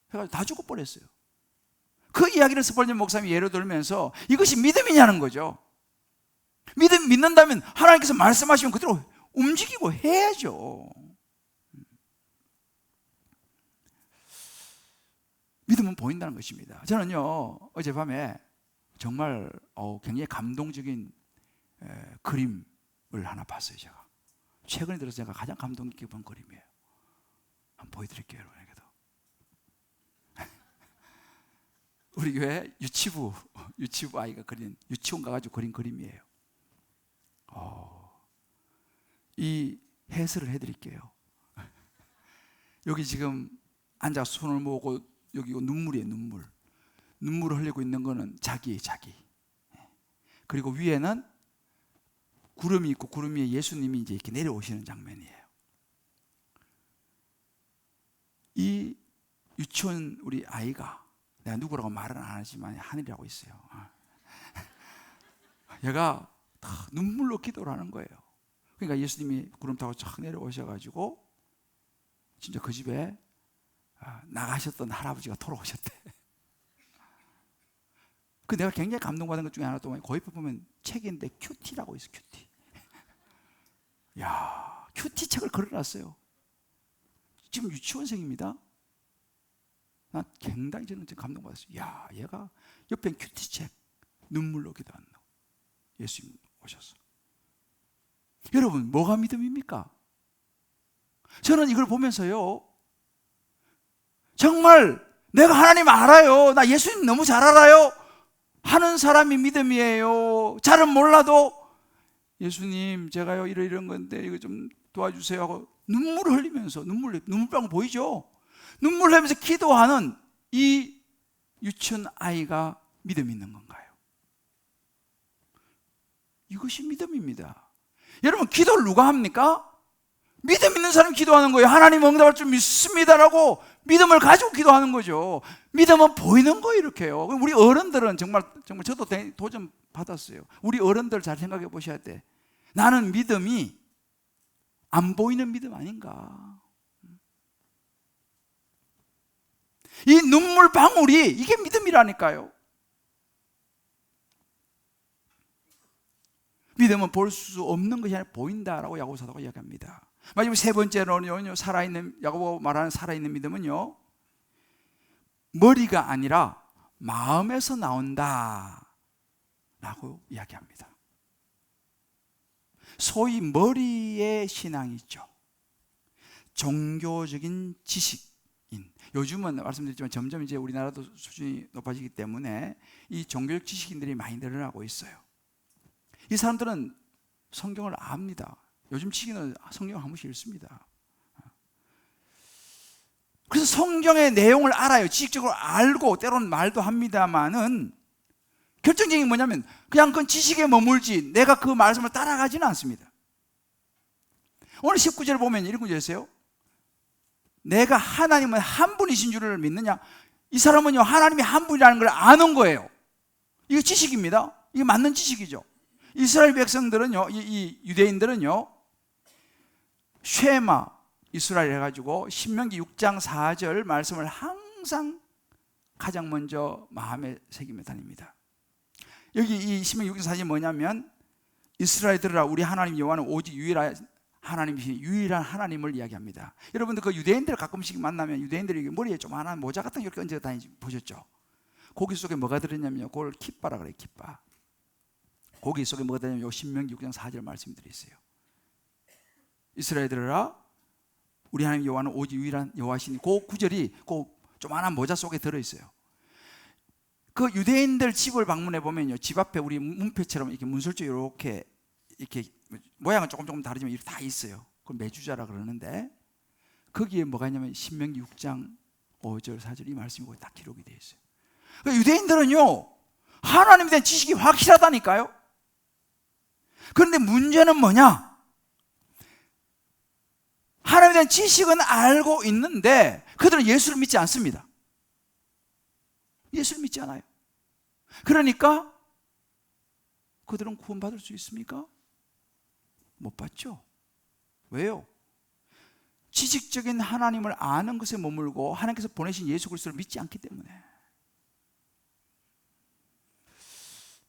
Speaker 1: 해가지고 다 죽어버렸어요. 그 이야기를 스폴전 목사님이 예로 들면서 이것이 믿음이냐는 거죠. 믿는다면 하나님께서 말씀하시면 그대로 움직이고 해야죠. 믿음은 보인다는 것입니다. 저는요 어젯밤에 정말 굉장히 감동적인 그림을 하나 봤어요. 제가 최근에 들어서 제가 가장 감동 깊게 본 그림이에요. 한번 보여드릴게요. 여러분에게도. 우리 교회 유치부 아이가 그린, 유치원 가가지고 그린 그림이에요. 이 해설을 해드릴게요. 여기 지금 앉아 손을 모으고 여기 눈물이에요. 눈물을 흘리고 있는 거는 자기. 그리고 위에는 구름이 있고 구름 위에 예수님이 이제 이렇게 내려오시는 장면이에요. 이 유치원 우리 아이가, 내가 누구라고 말은 안 하지만 하늘이라고 있어요. 얘가 다 눈물로 기도를 하는 거예요. 그러니까 예수님이 구름 타고 쫙 내려오셔가지고 진짜 그 집에 나가셨던 할아버지가 돌아오셨대. 그 내가 굉장히 감동받은 것 중에 하나 또 거기 보면 책인데 큐티라고 있어. 큐티. 야, 큐티 책을 걸어놨어요. 지금 유치원생입니다. 난 굉장히 저는 감동받았어요. 야, 얘가 옆에 큐티 책 눈물로 기도하는 거. 예수님 오셨어. 여러분 뭐가 믿음입니까? 저는 이걸 보면서요 정말 내가 하나님 알아요, 나 예수님 너무 잘 알아요 하는 사람이 믿음이에요. 잘은 몰라도 예수님 제가요 이런 건데 이거 좀 도와주세요 하고 눈물을 흘리면서 눈물방울 보이죠? 눈물 흘리면서 기도하는 이 유치원 아이가 믿음 있는 건가요? 이것이 믿음입니다. 여러분 기도를 누가 합니까? 믿음 있는 사람이 기도하는 거예요. 하나님 응답할 줄 믿습니다라고 믿음을 가지고 기도하는 거죠. 믿음은 보이는 거예요. 이렇게요. 우리 어른들은 정말 저도 도전 받았어요. 우리 어른들 잘 생각해 보셔야 돼. 나는 믿음이 안 보이는 믿음 아닌가. 이 눈물 방울이 이게 믿음이라니까요. 믿음은 볼 수 없는 것이 아니라 보인다라고 야고보 사도가 이야기합니다. 마지막 세 번째로는요, 야고보 말하는 살아있는 믿음은요, 머리가 아니라 마음에서 나온다 라고 이야기합니다. 소위 머리의 신앙이 있죠. 종교적인 지식인. 요즘은 말씀드렸지만 점점 이제 우리나라도 수준이 높아지기 때문에 이 종교적 지식인들이 많이 늘어나고 있어요. 이 사람들은 성경을 압니다. 요즘 치기는 성경을 한 번씩 읽습니다. 그래서 성경의 내용을 알아요. 지식적으로 알고 때로는 말도 합니다만은 결정적인 게 뭐냐면 그냥 그 지식에 머물지 내가 그 말씀을 따라가지는 않습니다. 오늘 19절 보면 이런 구절이세요. 내가 하나님은 한 분이신 줄을 믿느냐? 이 사람은요 하나님이 한 분이라는 걸 아는 거예요. 이게 지식입니다. 이게 맞는 지식이죠. 이스라엘 백성들은요, 이 유대인들은요, 쉐마 이스라엘 해가지고 신명기 6장 4절 말씀을 항상 가장 먼저 마음에 새기며 다닙니다. 여기 이 신명기 6장 4절이 뭐냐면, 이스라엘들아 우리 하나님 여호와는 오직 유일한 하나님이신 유일한 하나님을 이야기합니다. 여러분들 그 유대인들 가끔씩 만나면 유대인들이 머리에 조그마한 모자 같은 거 이렇게 얹어 다니지 보셨죠? 고기 속에 뭐가 들었냐면요, 그걸 깃바라 그래요. 깃바. 고기 속에 뭐가 들었냐면 요 신명기 6장 4절 말씀이 들어있어요. 이스라엘들아 우리 하나님 여호와는 오직 유일한 여호와시니, 그 구절이 그 조그마한 모자 속에 들어있어요. 그 유대인들 집을 방문해 보면요, 집 앞에 우리 문패처럼 이렇게 문설주 이렇게 모양은 조금 다르지만 이렇게 다 있어요. 그걸 매주자라 그러는데, 거기에 뭐가 있냐면 신명기 6장 5절 4절 이 말씀이 거기 다 기록이 되어 있어요. 그러니까 유대인들은요, 하나님에 대한 지식이 확실하다니까요. 그런데 문제는 뭐냐? 하나님에 대한 지식은 알고 있는데 그들은 예수를 믿지 않습니다. 예수를 믿지 않아요. 그러니까 그들은 구원받을 수 있습니까? 못 받죠. 왜요? 지식적인 하나님을 아는 것에 머물고 하나님께서 보내신 예수 그리스도를 믿지 않기 때문에.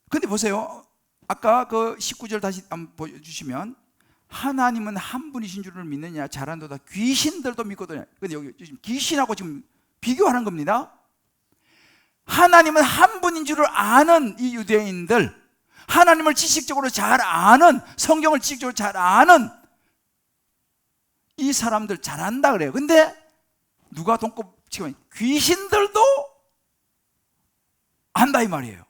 Speaker 1: 근데 보세요, 아까 그 19절 다시 한번 보여주시면, 하나님은 한 분이신 줄을 믿느냐 잘한도다 귀신들도 믿거든요. 근데 여기 지금 귀신하고 지금 비교하는 겁니다. 하나님은 한 분인 줄을 아는 이 유대인들, 하나님을 지식적으로 잘 아는, 성경을 지식적으로 잘 아는 이 사람들 잘한다 그래요. 근데 누가 동급치면 귀신들도 안다 이 말이에요.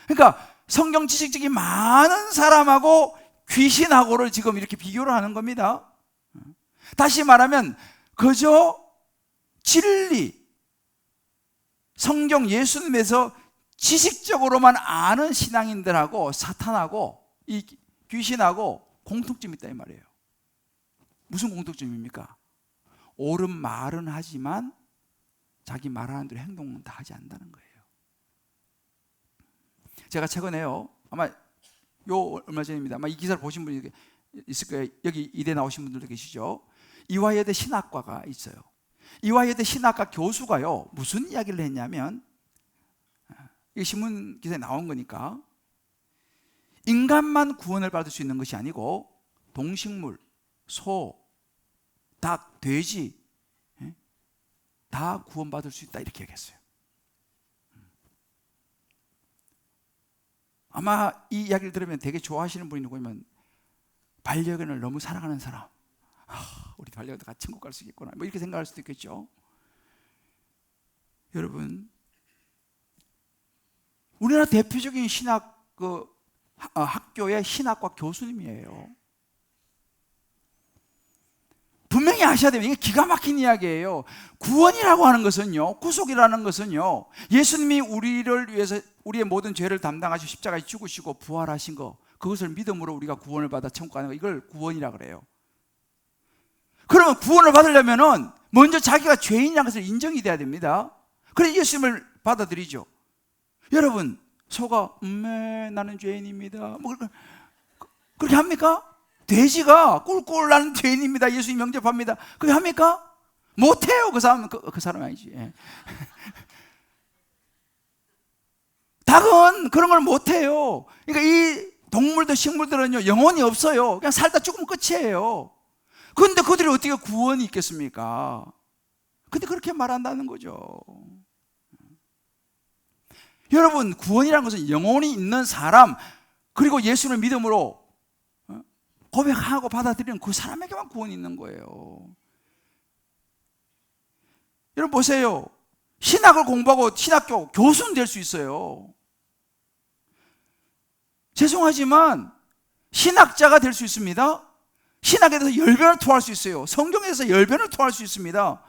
Speaker 1: 그러니까 성경 지식적이 많은 사람하고 귀신하고를 지금 이렇게 비교를 하는 겁니다. 다시 말하면 그저 진리, 성경 예수님에서 지식적으로만 아는 신앙인들하고 사탄하고 이 귀신하고 공통점이 있다 이 말이에요. 무슨 공통점입니까? 옳은 말은 하지만 자기 말하는 대로 행동은 다 하지 않는다는 거예요. 제가 최근에요, 아마 얼마 전입니다. 아마 이 기사를 보신 분이 있을 거예요. 여기 이대 나오신 분들도 계시죠. 이화여대 신학과가 있어요. 이화여대 신학과 교수가요, 무슨 이야기를 했냐면, 이 신문 기사에 나온 거니까, 인간만 구원을 받을 수 있는 것이 아니고 동식물, 소, 닭, 돼지 다 구원받을 수 있다 이렇게 얘기했어요. 아마 이 이야기를 들으면 되게 좋아하시는 분이 누구냐면, 반려견을 너무 사랑하는 사람, 우리 반려견도 같이 천국 갈 수 있겠구나 뭐 이렇게 생각할 수도 있겠죠. 여러분, 우리나라 대표적인 신학 학교의 신학과 교수님이에요. 분명히 아셔야 됩니다. 이게 기가 막힌 이야기예요. 구원이라고 하는 것은요, 구속이라는 것은요, 예수님이 우리를 위해서 우리의 모든 죄를 담당하시고 십자가에 죽으시고 부활하신 거, 그것을 믿음으로 우리가 구원을 받아 천국 가는 거, 이걸 구원이라고 그래요. 그러면 구원을 받으려면은 먼저 자기가 죄인이라는 것을 인정이 돼야 됩니다. 그래서 예수님을 받아들이죠. 여러분, 소가 나는 죄인입니다 뭐 그렇게 합니까? 돼지가 꿀꿀 나는 죄인입니다 예수님 영접합니다 그렇게 합니까? 못해요. 그 사람 아니지. 닭은 그런 걸 못해요. 그러니까 이 동물들, 식물들은요, 영혼이 없어요. 그냥 살다 죽으면 끝이에요. 그런데 그들이 어떻게 구원이 있겠습니까? 근데 그렇게 말한다는 거죠. 여러분, 구원이라는 것은 영혼이 있는 사람, 그리고 예수를 믿음으로 고백하고 받아들이는 그 사람에게만 구원이 있는 거예요. 여러분 보세요. 신학을 공부하고 신학교 교수는 될 수 있어요. 죄송하지만 신학자가 될 수 있습니다. 신학에 대해서 열변을 토할 수 있어요. 성경에 대해서 열변을 토할 수 있습니다.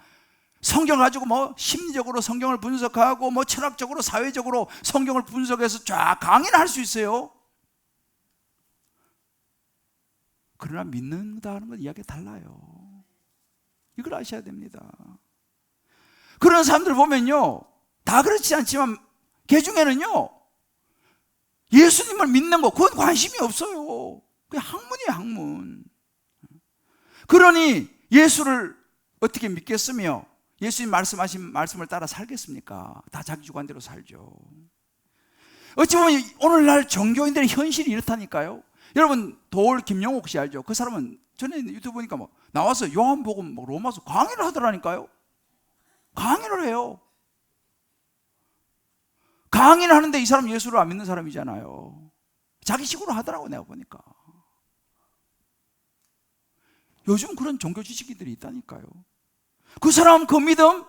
Speaker 1: 성경을 가지고 뭐 심리적으로 성경을 분석하고 뭐 철학적으로 사회적으로 성경을 분석해서 쫙 강의를 할 수 있어요. 그러나 믿는다는 건 이야기가 달라요. 이걸 아셔야 됩니다. 그런 사람들 보면요, 다 그렇지 않지만 개 중에는요, 예수님을 믿는 거 그건 관심이 없어요. 그냥 학문이에요, 학문. 그러니 예수를 어떻게 믿겠으며 예수님 말씀하신 말씀을 따라 살겠습니까? 다 자기 주관대로 살죠. 어찌 보면 오늘날 종교인들의 현실이 이렇다니까요. 여러분 도올 김영옥 씨 알죠? 그 사람은 전에 유튜브 보니까 막 나와서 요한복음 로마서 강의를 하더라니까요. 강의를 해요. 강의를 하는데 이 사람 예수를 안 믿는 사람이잖아요. 자기 식으로 하더라고 내가 보니까. 요즘 그런 종교 지식인들이 있다니까요. 그 사람 그 믿음,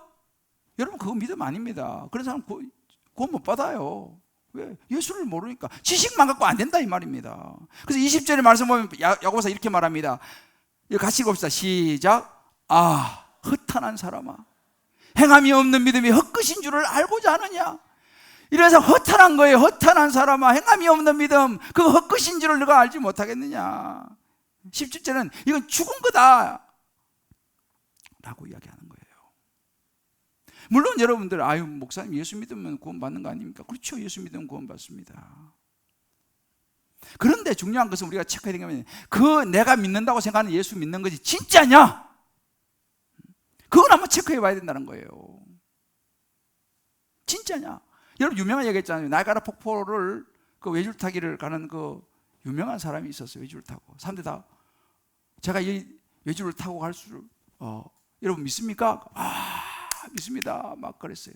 Speaker 1: 여러분 그거 믿음 아닙니다. 그런 사람 그거 못 받아요. 왜? 예수를 모르니까. 지식만 갖고 안 된다 이 말입니다. 그래서 20절의 말씀 보면 야고보서 이렇게 말합니다. 같이 읽읍시다. 시작. 아, 허탄한 사람아, 행함이 없는 믿음이 헛것인 줄을 알고자 하느냐. 이래서 허탄한 거예요. 허탄한 사람아, 행함이 없는 믿음, 그거 헛것인 줄을 너가 알지 못하겠느냐. 17절은 이건 죽은 거다 라고 이야기하는 거예요. 물론 여러분들 아유 목사님 예수 믿으면 구원받는 거 아닙니까? 그렇죠. 예수 믿으면 구원받습니다. 그런데 중요한 것은 우리가 체크해야 되는 게 그 내가 믿는다고 생각하는 예수 믿는 것이 진짜냐? 그걸 한번 체크해 봐야 된다는 거예요. 진짜냐? 여러분 유명한 얘기 있잖아요. 나이아가라 폭포를 그 외줄 타기를 가는 그 유명한 사람이 있었어요. 외줄을 타고 사람들 다 제가 이 외줄을 타고 갈 수 여러분 믿습니까? 아 믿습니다 막 그랬어요.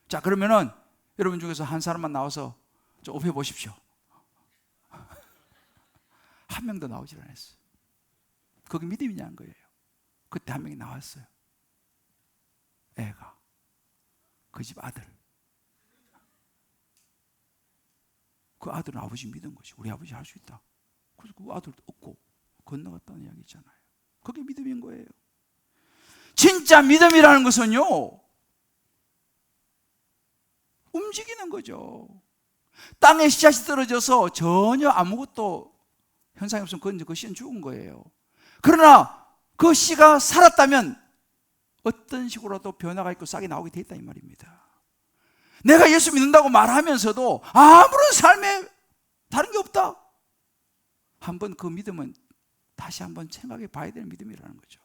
Speaker 1: 자 그러면은 여러분 중에서 한 사람만 나와서 좀 업해 보십시오. 한 명도 나오질 않았어요. 그게 믿음이냐는 거예요. 그때 한 명이 나왔어요. 애가 그 집 아들. 그 아들은 아버지 믿은 것이 우리 아버지 할 수 있다. 그래서 그 아들 얻고 건너갔다는 이야기 있잖아요. 그게 믿음인 거예요. 진짜 믿음이라는 것은요 움직이는 거죠. 땅에 씨앗이 떨어져서 전혀 아무것도 현상이 없으면 그 씨는 죽은 거예요. 그러나 그 씨가 살았다면 어떤 식으로라도 변화가 있고 싹이 나오게 돼 있다 이 말입니다. 내가 예수 믿는다고 말하면서도 아무런 삶에 다른 게 없다. 한번 그 믿음은 다시 한번 생각해 봐야 될 믿음이라는 거죠.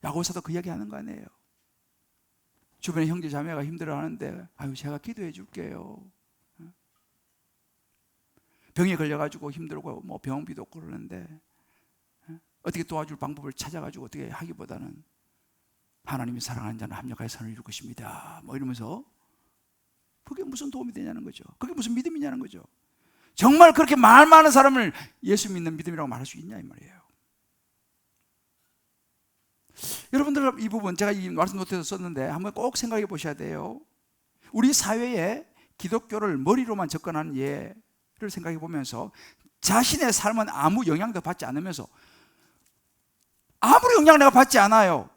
Speaker 1: 야고보서도 그 이야기 하는 거 아니에요. 주변에 형제 자매가 힘들어하는데 아유 제가 기도해 줄게요. 병에 걸려가지고 힘들고 뭐 병원비도 없고 그러는데 어떻게 도와줄 방법을 찾아가지고 어떻게 하기보다는 하나님이 사랑하는 자는 합력하여 선을 이룰 것입니다 뭐 이러면서 그게 무슨 도움이 되냐는 거죠. 그게 무슨 믿음이냐는 거죠. 정말 그렇게 말 많은 사람을 예수 믿는 믿음이라고 말할 수 있냐 이 말이에요. 여러분들 이 부분 제가 이 말씀 노트에서 썼는데 한번 꼭 생각해 보셔야 돼요. 우리 사회에 기독교를 머리로만 접근하는 예를 생각해 보면서 자신의 삶은 아무 영향도 받지 않으면서 아무리 영향을 내가 받지 않아요.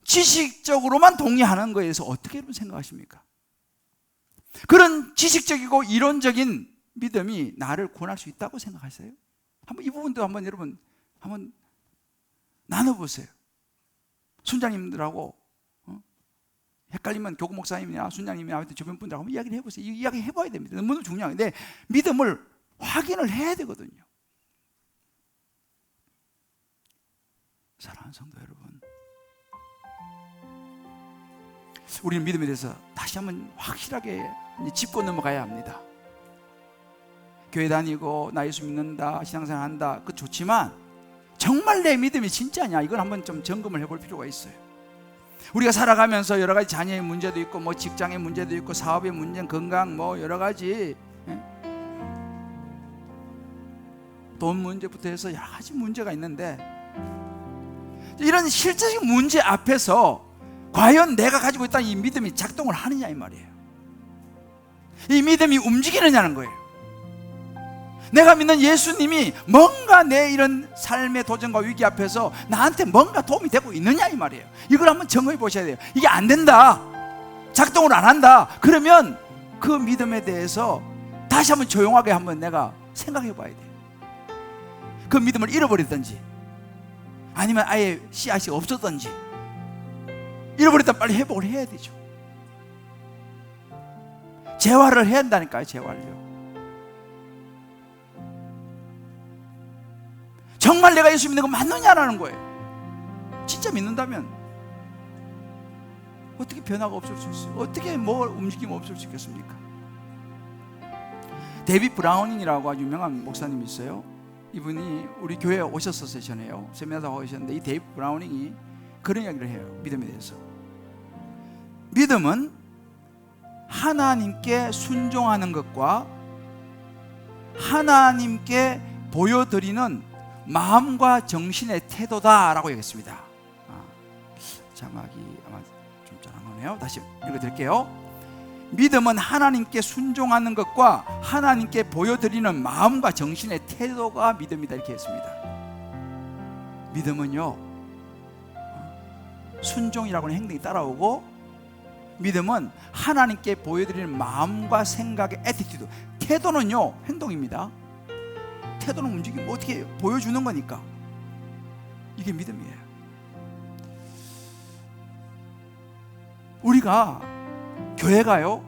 Speaker 1: 지식적으로만 동의하는 거에 대해서 어떻게 여러분 생각하십니까? 그런 지식적이고 이론적인 믿음이 나를 구원할 수 있다고 생각하세요? 한번 이 부분도 한번 여러분 한번 나눠보세요. 순장님들하고 헷갈리면 교구 목사님이나 순장님이나 아무튼 주변 분들하고 한번 이야기를 해보세요. 이야기 해봐야 됩니다. 너무 중요한데 믿음을 확인을 해야 되거든요. 사랑하는 성도 여러분, 우리는 믿음에 대해서 다시 한번 확실하게 짚고 넘어가야 합니다. 교회 다니고 나 예수 믿는다 신앙생활 한다 그 좋지만 정말 내 믿음이 진짜냐 이걸 한번 좀 점검을 해볼 필요가 있어요. 우리가 살아가면서 여러 가지 자녀의 문제도 있고 뭐 직장의 문제도 있고 사업의 문제, 건강 뭐 여러 가지 돈 문제부터 해서 여러 가지 문제가 있는데 이런 실제적인 문제 앞에서 과연 내가 가지고 있다는 이 믿음이 작동을 하느냐 이 말이에요. 이 믿음이 움직이느냐는 거예요. 내가 믿는 예수님이 뭔가 내 이런 삶의 도전과 위기 앞에서 나한테 뭔가 도움이 되고 있느냐 이 말이에요. 이걸 한번 점검해 보셔야 돼요. 이게 안 된다, 작동을 안 한다, 그러면 그 믿음에 대해서 다시 한번 조용하게 한번 내가 생각해 봐야 돼요. 그 믿음을 잃어버리든지 아니면 아예 씨앗이 없었든지 잃어버렸다 빨리 회복을 해야 되죠. 재활을 해야 한다니까요. 재활요. 정말 내가 예수 믿는 거 맞느냐라는 거예요. 진짜 믿는다면 어떻게 변화가 없을 수 있어요? 어떻게 뭐 움직임 없을 수 있겠습니까? 데이빗 브라우닝이라고 아주 유명한 목사님이 있어요. 이분이 우리 교회에 오셨었어요. 전에요. 세미나도 하고 계셨는데 이 데이빗 브라우닝이 그런 이야기를 해요. 믿음에 대해서. 믿음은 하나님께 순종하는 것과 하나님께 보여드리는 마음과 정신의 태도다라고 얘기했습니다. 자막이 아마 좀 잘 안 오네요. 다시 읽어드릴게요. 믿음은 하나님께 순종하는 것과 하나님께 보여드리는 마음과 정신의 태도가 믿음이다 이렇게 했습니다. 믿음은요, 순종이라고 하는 행동이 따라오고, 믿음은 하나님께 보여드리는 마음과 생각의 애티튜드, 태도는요 행동입니다. 태도는 움직이면 어떻게 보여주는 거니까 이게 믿음이에요. 우리가 교회가요,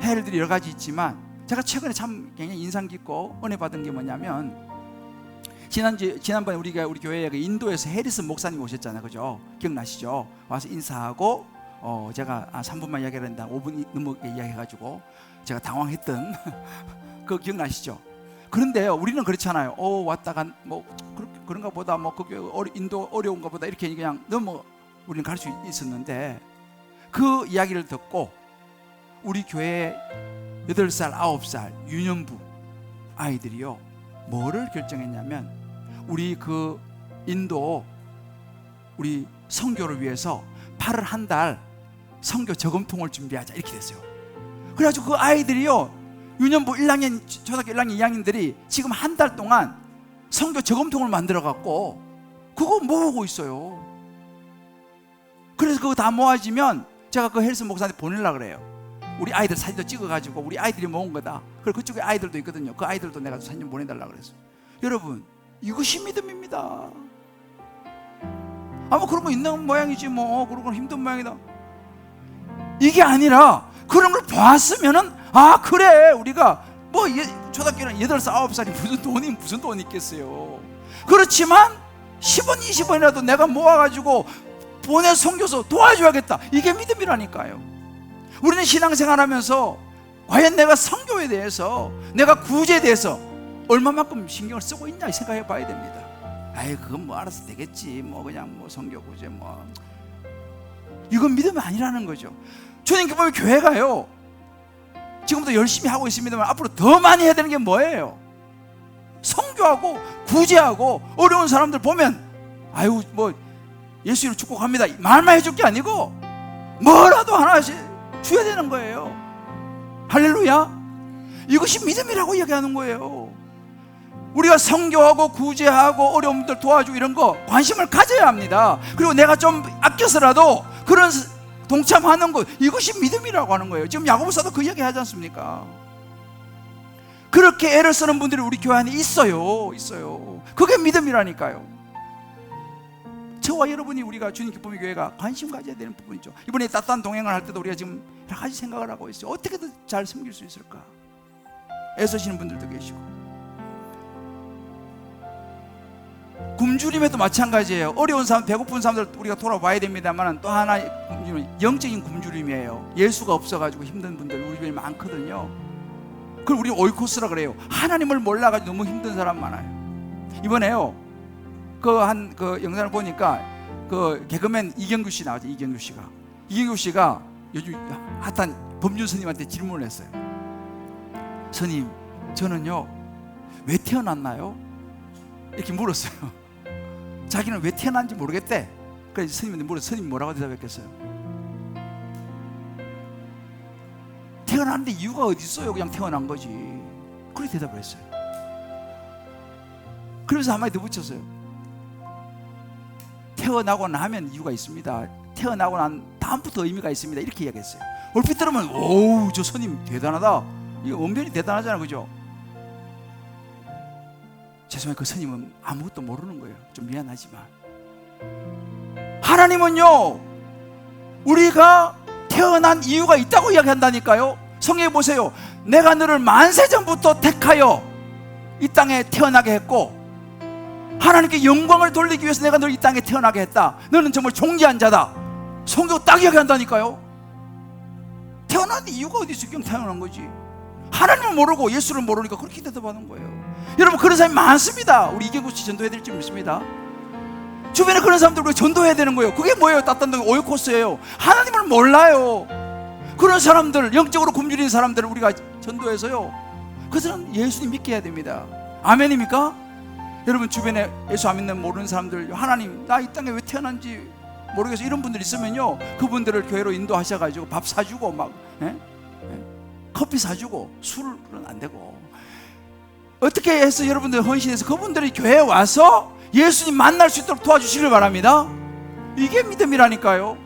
Speaker 1: 해야 할 일들이 여러 가지 있지만 제가 최근에 참 굉장히 인상 깊고 은혜 받은 게 뭐냐면, 지난번에 우리 교회에 인도에서 해리슨 목사님 오셨잖아요. 그죠? 기억나시죠? 와서 인사하고 제가 3분만 이야기를 했는데 5분 넘게 이야기해가지고 제가 당황했던 그거 기억나시죠? 그런데요, 우리는 그렇잖아요. 왔다가 뭐 그런가 보다, 뭐 그게 인도 어려운가 보다 이렇게 그냥 넘어 우리는 갈 수 있었는데, 그 이야기를 듣고 우리 교회 8살, 9살 유년부 아이들이요 뭐를 결정했냐면, 우리 그 인도 우리 선교를 위해서 8월 한 달 선교 저금통을 준비하자 이렇게 됐어요. 그래가지고 그 아이들이요, 유년부 1학년, 초등학교 1학년 2학년들이 지금 한 달 동안 선교 저금통을 만들어 갖고 그거 모으고 있어요. 그래서 그거 다 모아지면 제가 그 헬스 목사한테 보내려고 그래요. 우리 아이들 사진도 찍어가지고 우리 아이들이 모은 거다. 그리고 그쪽에 아이들도 있거든요. 그 아이들도 내가 사진 좀 보내달라고 그랬어요. 여러분, 이것이 믿음입니다. 아마 그런 거 있는 모양이지 뭐 그런 건 힘든 모양이다. 이게 아니라 그런 걸 봤으면은 그래, 우리가 뭐 초등학교는 8살 9살이 무슨 돈이 있겠어요. 그렇지만 10원 20원이라도 내가 모아가지고 보내 선교서 도와줘야겠다. 이게 믿음이라니까요. 우리는 신앙생활하면서 과연 내가 선교에 대해서, 내가 구제에 대해서 얼마만큼 신경을 쓰고 있냐 생각해 봐야 됩니다. 그건 뭐 알아서 되겠지, 뭐 그냥 뭐 선교 구제 뭐, 이건 믿음이 아니라는 거죠. 주님께 보면 교회가요 지금도 열심히 하고 있습니다만 앞으로 더 많이 해야 되는 게 뭐예요? 선교하고 구제하고 어려운 사람들 보면 뭐 예수 이름 축복합니다 말만 해줄 게 아니고 뭐라도 하나씩 줘야 되는 거예요. 할렐루야. 이것이 믿음이라고 이야기하는 거예요. 우리가 선교하고 구제하고 어려운 분들 도와주고 이런 거 관심을 가져야 합니다. 그리고 내가 좀 아껴서라도 그런 동참하는 것, 이것이 믿음이라고 하는 거예요. 지금 야고보서도 그 이야기 하지 않습니까? 그렇게 애를 쓰는 분들이 우리 교회 안에 있어요. 그게 믿음이라니까요. 저와 여러분이, 우리가 주님 기쁨의 교회가 관심 가져야 되는 부분이죠. 이번에 따뜻한 동행을 할 때도 우리가 지금 여러 가지 생각을 하고 있어요. 어떻게 더 잘 섬길 수 있을까? 애쓰시는 분들도 계시고, 굶주림에도 마찬가지예요. 어려운 사람, 배고픈 사람들 우리가 돌아봐야 됩니다만 또 하나 영적인 굶주림이에요. 예수가 없어가지고 힘든 분들 우리 교회에 많거든요. 그걸 우리 오이코스라 그래요. 하나님을 몰라가지고 너무 힘든 사람 많아요. 이번에요 그 영상을 보니까 그 개그맨 이경규 씨 나왔죠. 이경규 씨가 요즘 핫한 법륜 스님한테 질문을 했어요. 스님, 저는요 왜 태어났나요? 이렇게 물었어요. 자기는 왜 태어난지 모르겠대. 그래서 스님한테 물어서 스님이 뭐라고 대답했겠어요? 태어났는데 이유가 어디 있어요? 그냥 태어난 거지. 그렇게 대답을 했어요. 그러면서 한마디 더 붙였어요. 태어나고 나면 이유가 있습니다. 태어나고 난 다음부터 의미가 있습니다. 이렇게 이야기했어요. 얼핏 들으면 오우, 저 스님 대단하다. 이거 원변이 대단하잖아, 그죠? 죄송해요, 그 스님은 아무것도 모르는 거예요. 좀 미안하지만 하나님은요 우리가 태어난 이유가 있다고 이야기한다니까요. 성경에 보세요. 내가 너를 만세전부터 택하여 이 땅에 태어나게 했고 하나님께 영광을 돌리기 위해서 내가 너를 이 땅에 태어나게 했다. 너는 정말 존귀한 자다. 성경 딱 이야기한다니까요. 태어난 이유가 어디 있어? 그냥 태어난 거지. 하나님을 모르고 예수를 모르니까 그렇게 대답하는 거예요. 여러분, 그런 사람이 많습니다. 우리 이경구씨 전도해야 될지 믿습니다. 주변에 그런 사람들 우리가 전도해야 되는 거예요. 그게 뭐예요? 따뜻한 오이코스예요. 하나님을 몰라요. 그런 사람들, 영적으로 굶주린 사람들을 우리가 전도해서요, 그들은 예수님 믿게 해야 됩니다. 아멘입니까? 여러분, 주변에 예수 안 믿는 모르는 사람들, 하나님 나 이 땅에 왜 태어난지 모르겠어, 이런 분들 있으면요, 그분들을 교회로 인도하셔가지고 밥 사주고 막 커피 사주고, 술은 안 되고, 어떻게 해서 여러분들 헌신해서 그분들이 교회에 와서 예수님 만날 수 있도록 도와주시길 바랍니다. 이게 믿음이라니까요.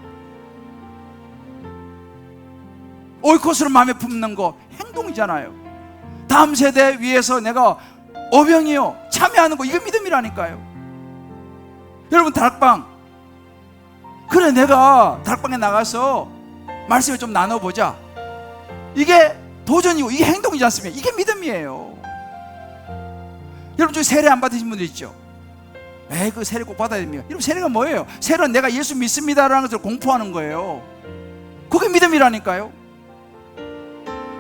Speaker 1: 오이코스를 마음에 품는 거 행동이잖아요. 다음 세대 위해서 내가 어병이요 참여하는 거, 이게 믿음이라니까요. 여러분, 다락방, 그래 내가 다락방에 나가서 말씀을 좀 나눠보자, 이게 도전이고 이게 행동이지 않습니까? 이게 믿음이에요. 여러분 중에 세례 안 받으신 분들 있죠? 그 세례 꼭 받아야 됩니까? 여러분, 세례가 뭐예요? 세례는 내가 예수 믿습니다라는 것을 공포하는 거예요. 그게 믿음이라니까요.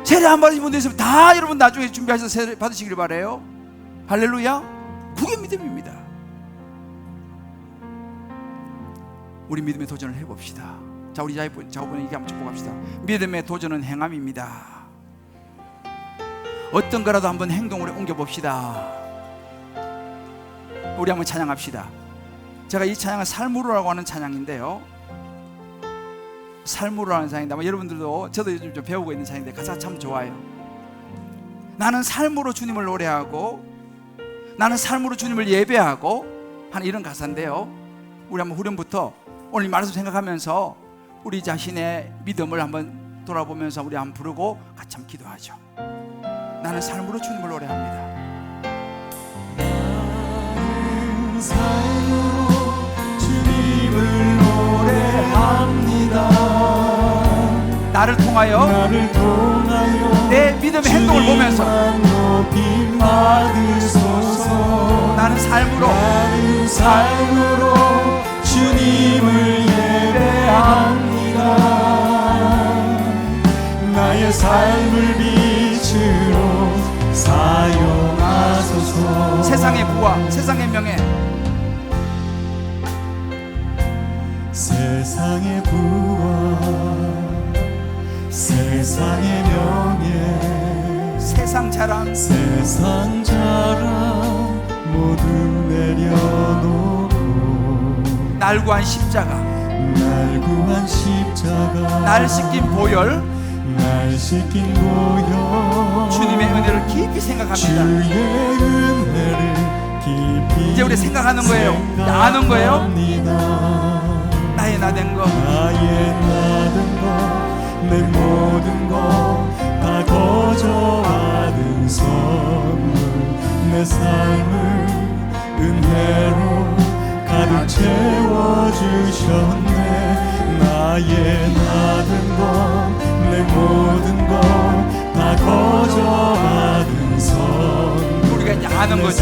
Speaker 1: 세례 안 받으신 분들 있으면 다 여러분 나중에 준비하셔서 세례 받으시길 바라요. 할렐루야. 그게 믿음입니다. 우리 믿음의 도전을 해봅시다. 자, 우리 자고분에 이게 한번 축복합시다. 믿음의 도전은 행함입니다. 어떤 거라도 한번 행동으로 옮겨봅시다. 우리 한번 찬양합시다. 제가 이 찬양은 삶으로라고 하는 찬양인데요, 삶으로라는 찬양인데 아마 여러분들도, 저도 요즘 좀 배우고 있는 찬양인데 가사가 참 좋아요. 나는 삶으로 주님을 노래하고 나는 삶으로 주님을 예배하고 하는 이런 가사인데요, 우리 한번 후렴부터 오늘 이 말씀 생각하면서 우리 자신의 믿음을 한번 돌아보면서 우리 한번 부르고 같이 한번 기도하죠. 나는 삶으로 주님을 노래합니다. 나는 삶으로 주님을 노래합니다. 나를 통하여 내 믿음의 행동을 보면서 나는 삶으로 주님을 예배합니다. 나의 삶을 빛으로 사용하소서. 세상의 부와 세상의 명예, 세상의 부와 세상의 명예, 세상 자랑 모두 내려놓고 날 구한 십자가 날 씻긴 보혈 주님의 은혜를 깊이 생각합니다. 이제 우리 생각하는 거예요. 아는 거예요. 나의 나된 것, 내 모든 것 다 거저 받은 선물, 내 삶을 은혜로 가득 채워주셨네. 나의 나된 것, 내 모든 것 다 거저 받은 선물, 우리가 이제 아는 거죠.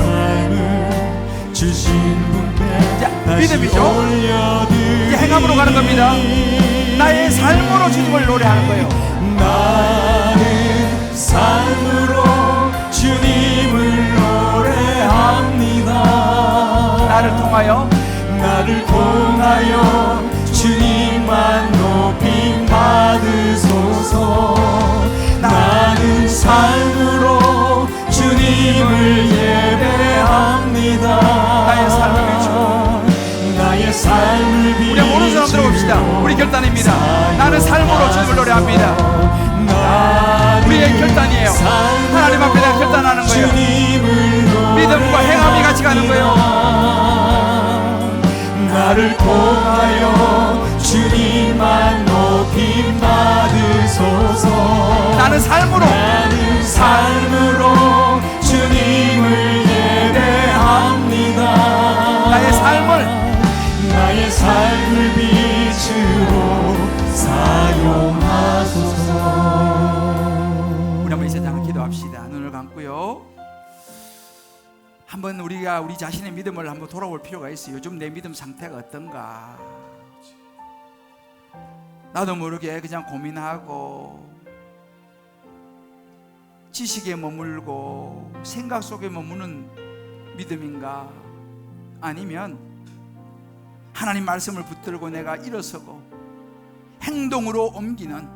Speaker 1: 주신 분께 믿음이죠. 이제 행함으로 가는 겁니다. 나의 삶으로 주님을 노래하는 거예요. 나의 삶으로 주님을 노래합니다. 나를 통하여 주님만 높임 받으소서. 나는 삶으로 주님을 예배합니다. 나의 삶을 비추고, 우리 모르는 사람 들어봅시다. 우리 결단입니다. 나는 삶으로 주님을 노래합니다. 우리의 결단이에요. 하나님 앞에 내가 결단하는 거예요. 믿음과 행함이 같이 가는 거예요. 나를 통하여 주님만 높임 받으소서. 나는 삶으로 주님을 예배합니다. 나의 삶을 빛으로 사용하소서. 한번 우리가 우리 자신의 믿음을 한번 돌아볼 필요가 있어요. 요즘 내 믿음 상태가 어떤가? 나도 모르게 그냥 고민하고 지식에 머물고 생각 속에 머무는 믿음인가? 아니면 하나님 말씀을 붙들고 내가 일어서고 행동으로 옮기는,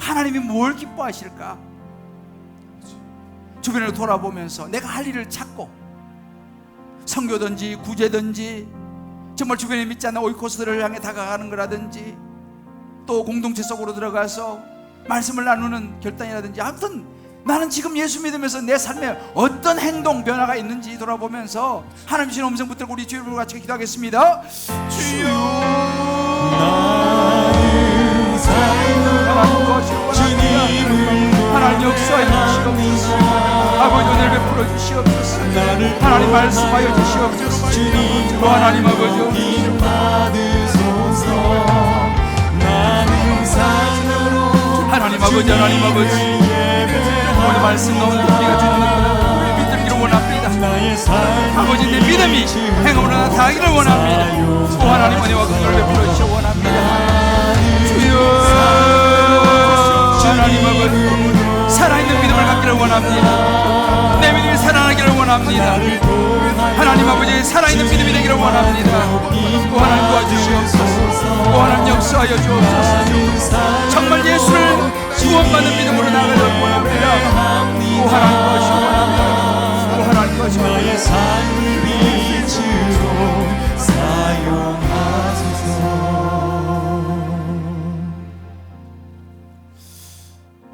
Speaker 1: 하나님이 뭘 기뻐하실까? 주변을 돌아보면서 내가 할 일을 찾고 선교든지 구제든지 정말 주변에 믿지 않는 오이코스들을 향해 다가가는 거라든지 또 공동체 속으로 들어가서 말씀을 나누는 결단이라든지, 아무튼 나는 지금 예수 믿으면서 내 삶에 어떤 행동 변화가 있는지 돌아보면서 하나님 주신 음성 붙들고 우리 주님을 같이 기도하겠습니다. 주여, 나의 삶으로 주님을 하나님 역사해 주시옵소서. 아버지 은혜를 베풀어 주시옵소서. 하나님 말씀하여 주시옵소서. 또 하나님 아버지 하나님 아버지, 하나님 아버지, 오늘 말씀 가운데 우리가 듣는 것을 믿기를 원합니다. 아버지, 내 믿음이 행함으로 나타나기를 원합니다. 또 하나님 은혜와 긍휼을 베풀어 주시기 원합니다. 주여, 하나님 아버지, 살아있는 믿음을 갖기를 원합니다. 내 믿음이 살아나기를 원합니다. 하나님 아버지, 살아있는 믿음이 되기를 원합니다. 또 하나님 도와주시옵소서. 또 하나님 역사하여 주옵소서. 정말 예수를 구원받는 믿음으로 나가기를 원합니다. 또 하나님 도와주시기 원합니다. 또 하나님 도와주시기 원합니다.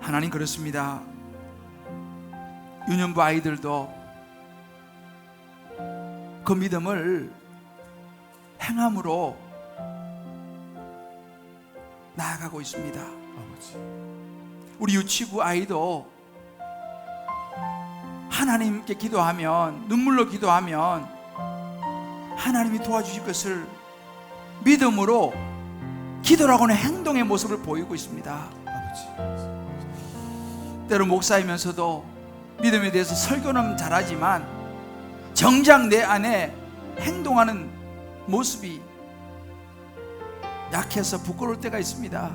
Speaker 1: 하나님 그렇습니다. 유년부 아이들도 그 믿음을 행함으로 나아가고 있습니다. 우리 유치부 아이도 하나님께 기도하면, 눈물로 기도하면 하나님이 도와주실 것을 믿음으로 기도라고는 행동의 모습을 보이고 있습니다. 때로 목사이면서도 믿음에 대해서 설교는 잘하지만 정작 내 안에 행동하는 모습이 약해서 부끄러울 때가 있습니다.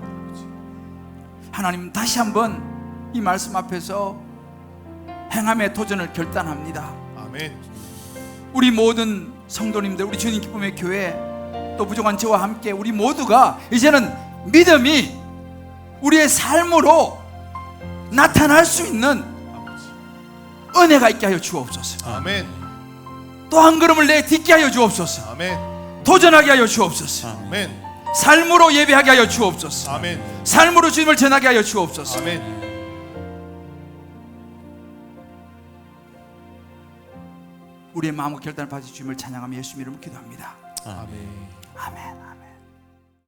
Speaker 1: 하나님, 다시 한번 이 말씀 앞에서 행함의 도전을 결단합니다.
Speaker 2: 아멘.
Speaker 1: 우리 모든 성도님들, 우리 주님 기쁨의 교회, 또 부족한 저와 함께 우리 모두가 이제는 믿음이 우리의 삶으로 나타날 수 있는 은혜가 있게 하여 주옵소서.
Speaker 2: 아멘.
Speaker 1: 또 한 걸음을 내딛게 하여 주옵소서.
Speaker 2: 아멘.
Speaker 1: 도전하게 하여 주옵소서.
Speaker 2: 아멘.
Speaker 1: 삶으로 예배하게 하여 주옵소서.
Speaker 2: 아멘.
Speaker 1: 삶으로 주님을 전하게 하여 주옵소서.
Speaker 2: 아멘.
Speaker 1: 우리의 마음과 결단을 받으시 주님을 찬양하며 예수 이름으로 기도합니다.
Speaker 2: 아멘.
Speaker 1: 아멘. 아멘.